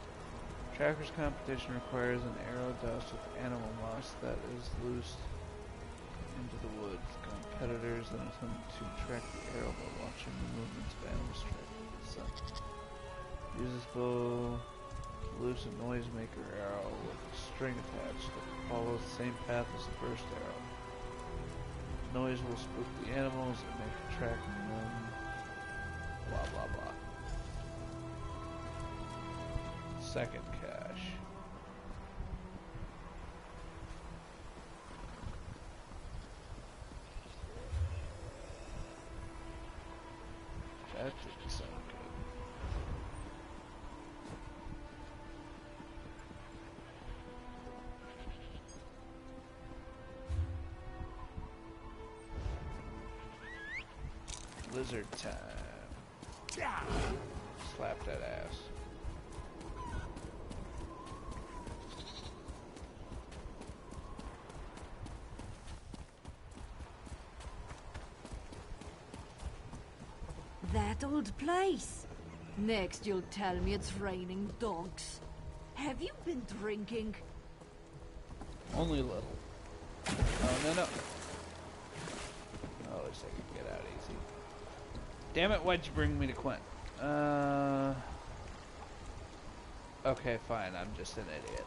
Tracker's competition requires an arrow dust with animal moss that is loose into the woods. Competitors then attempt to track the arrow by watching the movements of animals tracking the sun. Use this bow to loose a noisemaker arrow with a string attached that follows the same path as the first arrow. The noise will spook the animals and make tracking them blah blah blah. Second cache. That didn't sound good. Lizard time. Slap that ass. That old place. Next you'll tell me it's raining dogs. Have you been drinking? Only a little. Oh, no, no. Oh, looks like I can get out easy. Damn it, why'd you bring me to Quint? Okay, fine, I'm just an idiot.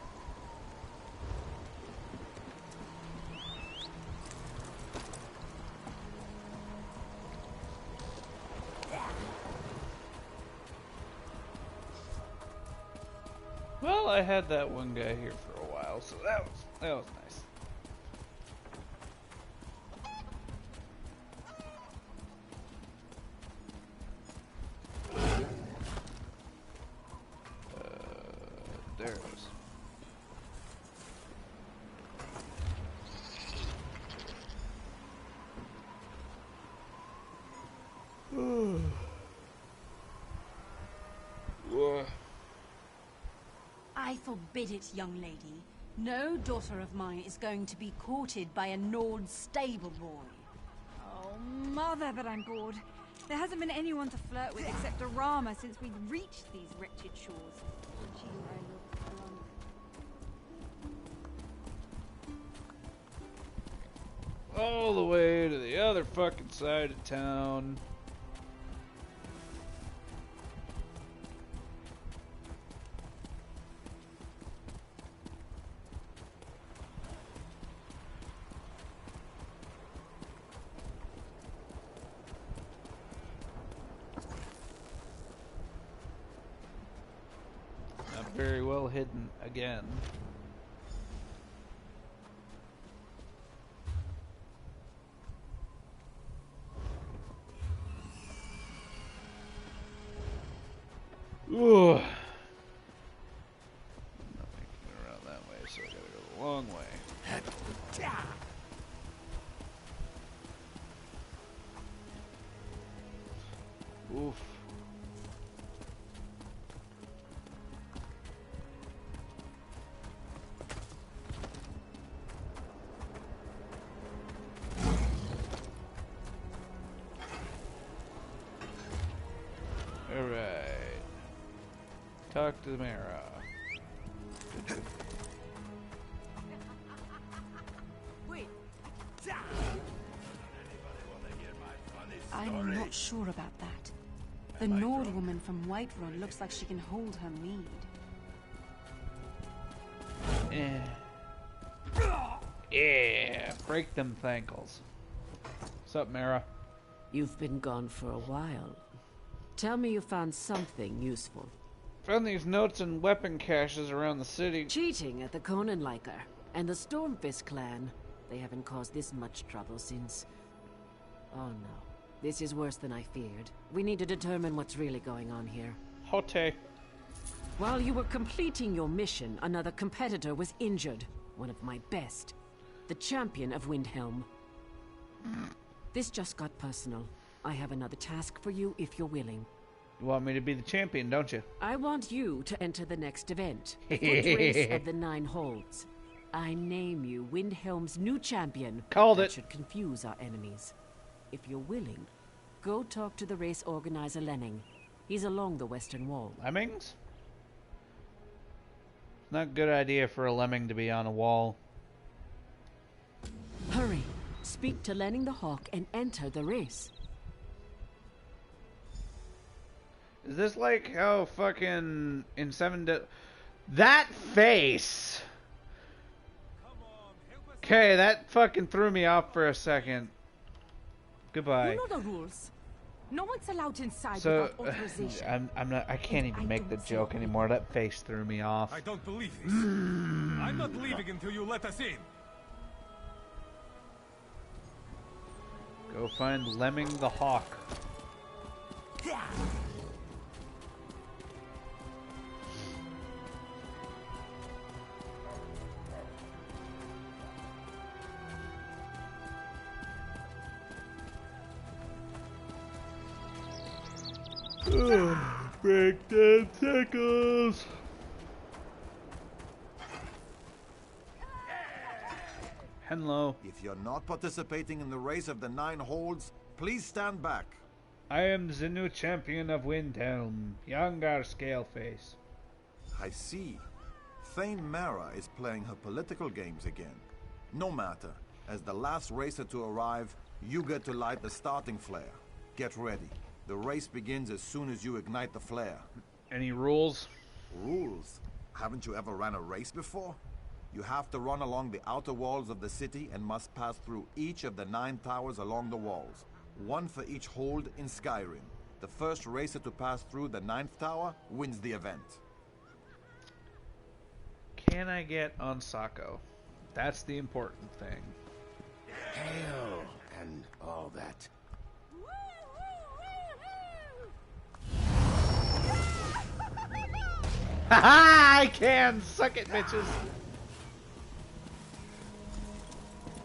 Well, I had that one guy here for a while, so that was nice. There it is. I forbid it, young lady. No daughter of mine is going to be courted by a Nord stable boy. Oh, mother, but I'm bored. There hasn't been anyone to flirt with except Arama since we reached these wretched shores. Gee, I look drunk. All the way to the other fucking side of town. Very well hidden again. Ooh. I'm not making it around that way, so I gotta go the long way. Oof. Alright. Talk to the Mara. Wait. I'm not sure about that. The Nord woman from Whiterun looks like she can hold her mead. Yeah. Break them thankles. What's up, Mara? You've been gone for a while. Tell me you found something useful. Found these notes and weapon caches around the city. Cheating at the Konenliker and the Stormfist clan. They haven't caused this much trouble since... Oh no. This is worse than I feared. We need to determine what's really going on here. Hote. While you were completing your mission, another competitor was injured. One of my best. The champion of Windhelm. This just got personal. I have another task for you if you're willing. You want me to be the champion, don't you? I want you to enter the next event. The foot race of the 9 holds. I name you Windhelm's new champion. Called that it. Should confuse our enemies. If you're willing, go talk to the race organizer Lenning. He's along the western wall. Lemmings? Not a good idea for a lemming to be on a wall. Hurry. Speak to Lenning the Hawk and enter the race. Is this like how fucking in 7 that face? Okay, that fucking threw me off for a second. Goodbye. You know the rules. No one's allowed inside So, without authorization. I can't even make the joke anymore. That face threw me off. I don't believe this. I'm not leaving until you let us in. Go find Lemming the Hawk. Breakdown tickles. Hello. If you're not participating in the race of the 9 holds, please stand back. I am the new champion of Windhelm, Yangar Scaleface. I see. Thane Mara is playing her political games again. No matter. As the last racer to arrive, you get to light the starting flare. Get ready. The race begins as soon as you ignite the flare. Any rules? Rules? Haven't you ever ran a race before? You have to run along the outer walls of the city and must pass through each of the 9 towers along the walls. 1 for each hold in Skyrim. The first racer to pass through the 9th tower wins the event. Can I get on Sako? That's the important thing. Hail and all that. Haha! I can! Suck it, bitches!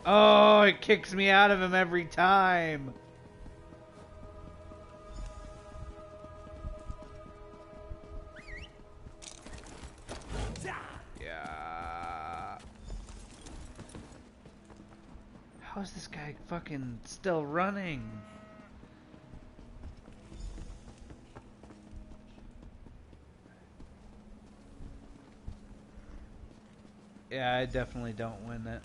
Oh, it kicks me out of him every time! Yeah. How is this guy fucking still running? Yeah, I definitely don't win it.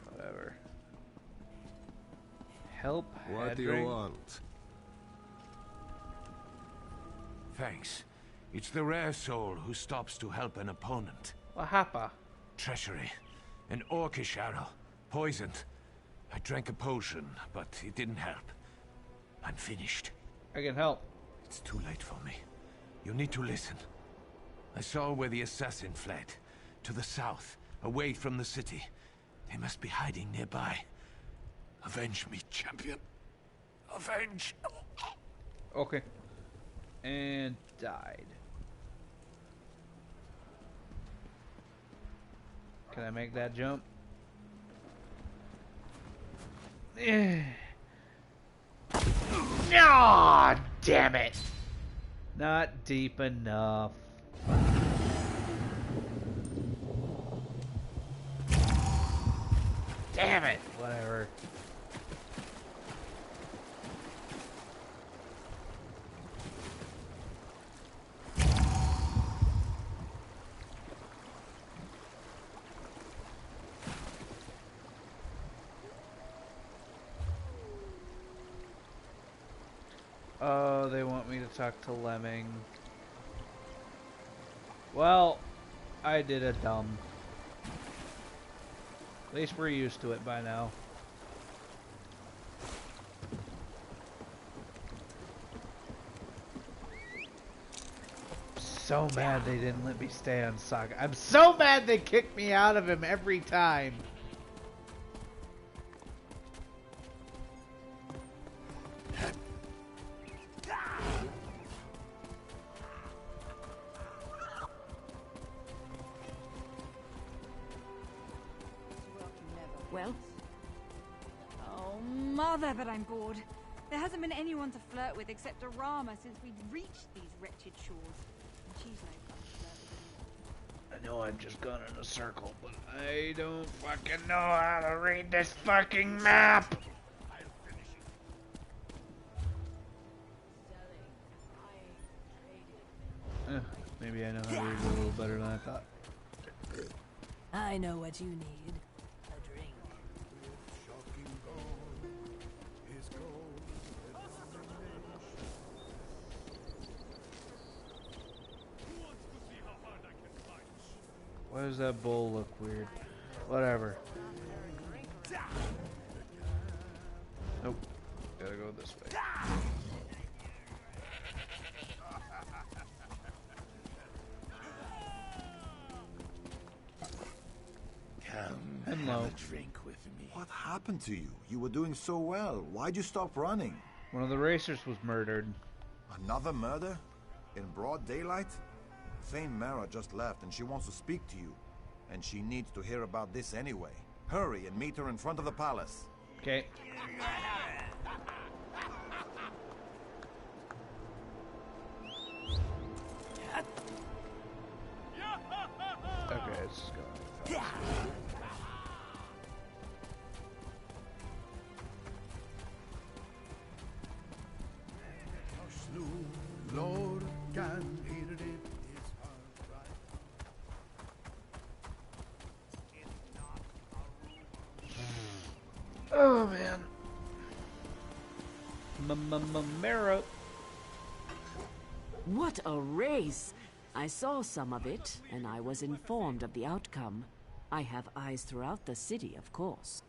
Whatever. Help. What do you want? Thanks. It's the rare soul who stops to help an opponent. Wahapa. Treachery. An orcish arrow. Poisoned. I drank a potion, but it didn't help. I'm finished. I can help. It's too late for me. You need to listen. I saw where the assassin fled. To the south, away from the city. They must be hiding nearby. Avenge me, champion. Avenge! Okay. And died. Can I make that jump? Ah, damn it! Not deep enough. Damn it! Whatever. Oh, they want me to talk to Lemming. Well, I did a dumb. At least we're used to it by now. So mad they didn't let me stay on Saga. I'm so mad they kicked me out of him every time. Well? Oh, mother, but I'm bored. There hasn't been anyone to flirt with except Arama since we reached these wretched shores. And she's no fun to flirt with anymore. I know I've just gone in a circle, but I don't fucking know how to read this fucking map! Maybe I know how to read it a little better than I thought. I know what you need. A drink. Why does that bull look weird? Whatever. Nope. Gotta go this way. Come, have a drink with me. What happened to you? You were doing so well. Why'd you stop running? One of the racers was murdered. Another murder? In broad daylight? Thane Mara just left and she wants to speak to you. And she needs to hear about this anyway. Hurry and meet her in front of the palace. Okay. Okay, it's just going. Lord can hear it. Oh man. Mara. What a race! I saw some of it, and I was informed of the outcome. I have eyes throughout the city, of course.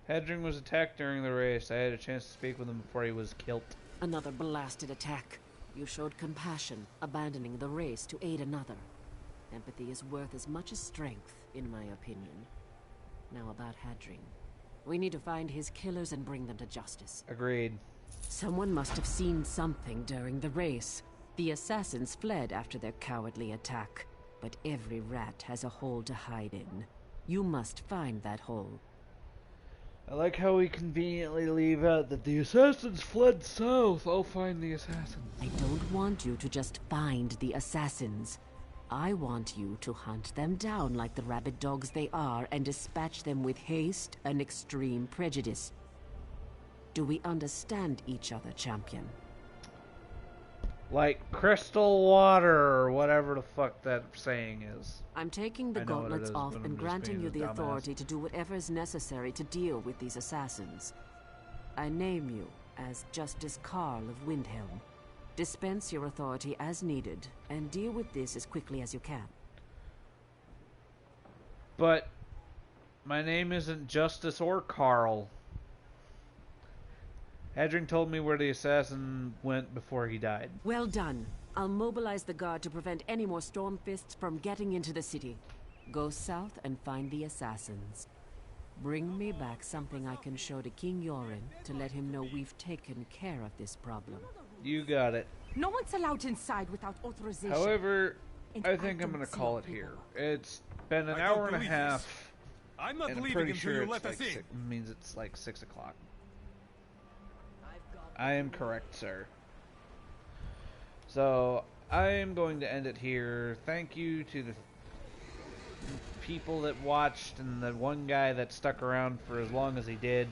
Hedring was attacked during the race. I had a chance to speak with him before he was killed. Another blasted attack. You showed compassion, abandoning the race to aid another. Empathy is worth as much as strength, in my opinion. Now about Hedring. We need to find his killers and bring them to justice. Agreed. Someone must have seen something during the race. The assassins fled after their cowardly attack, but every rat has a hole to hide in. You must find that hole. I like how we conveniently leave out that the assassins fled south. I'll find the assassins. I don't want you to just find the assassins. I want you to hunt them down like the rabid dogs they are and dispatch them with haste and extreme prejudice. Do we understand each other, champion? Like crystal water or whatever the fuck that saying is. I'm taking the gauntlets off and granting you the authority to do whatever is necessary to deal with these assassins. I name you as Justice Karl of Windhelm. Dispense your authority as needed, and deal with this as quickly as you can. But my name isn't Justice or Karl. Hedring told me where the assassin went before he died. Well done. I'll mobilize the guard to prevent any more Stormfists from getting into the city. Go south and find the assassins. Bring me back something I can show to King Yoren to let him know we've taken care of this problem. You got it. No one's allowed inside without authorization. However, I think I'm gonna call it here. It's been an hour and a half. I'm not leaving until sure you let us in. It means it's like 6 o'clock. I am correct, sir. So, I am going to end it here. Thank you to the people that watched and the one guy that stuck around for as long as he did.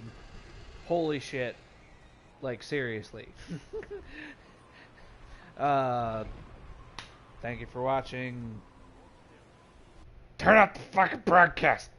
Holy shit. Like, seriously. Thank you for watching. Turn up the fucking broadcast!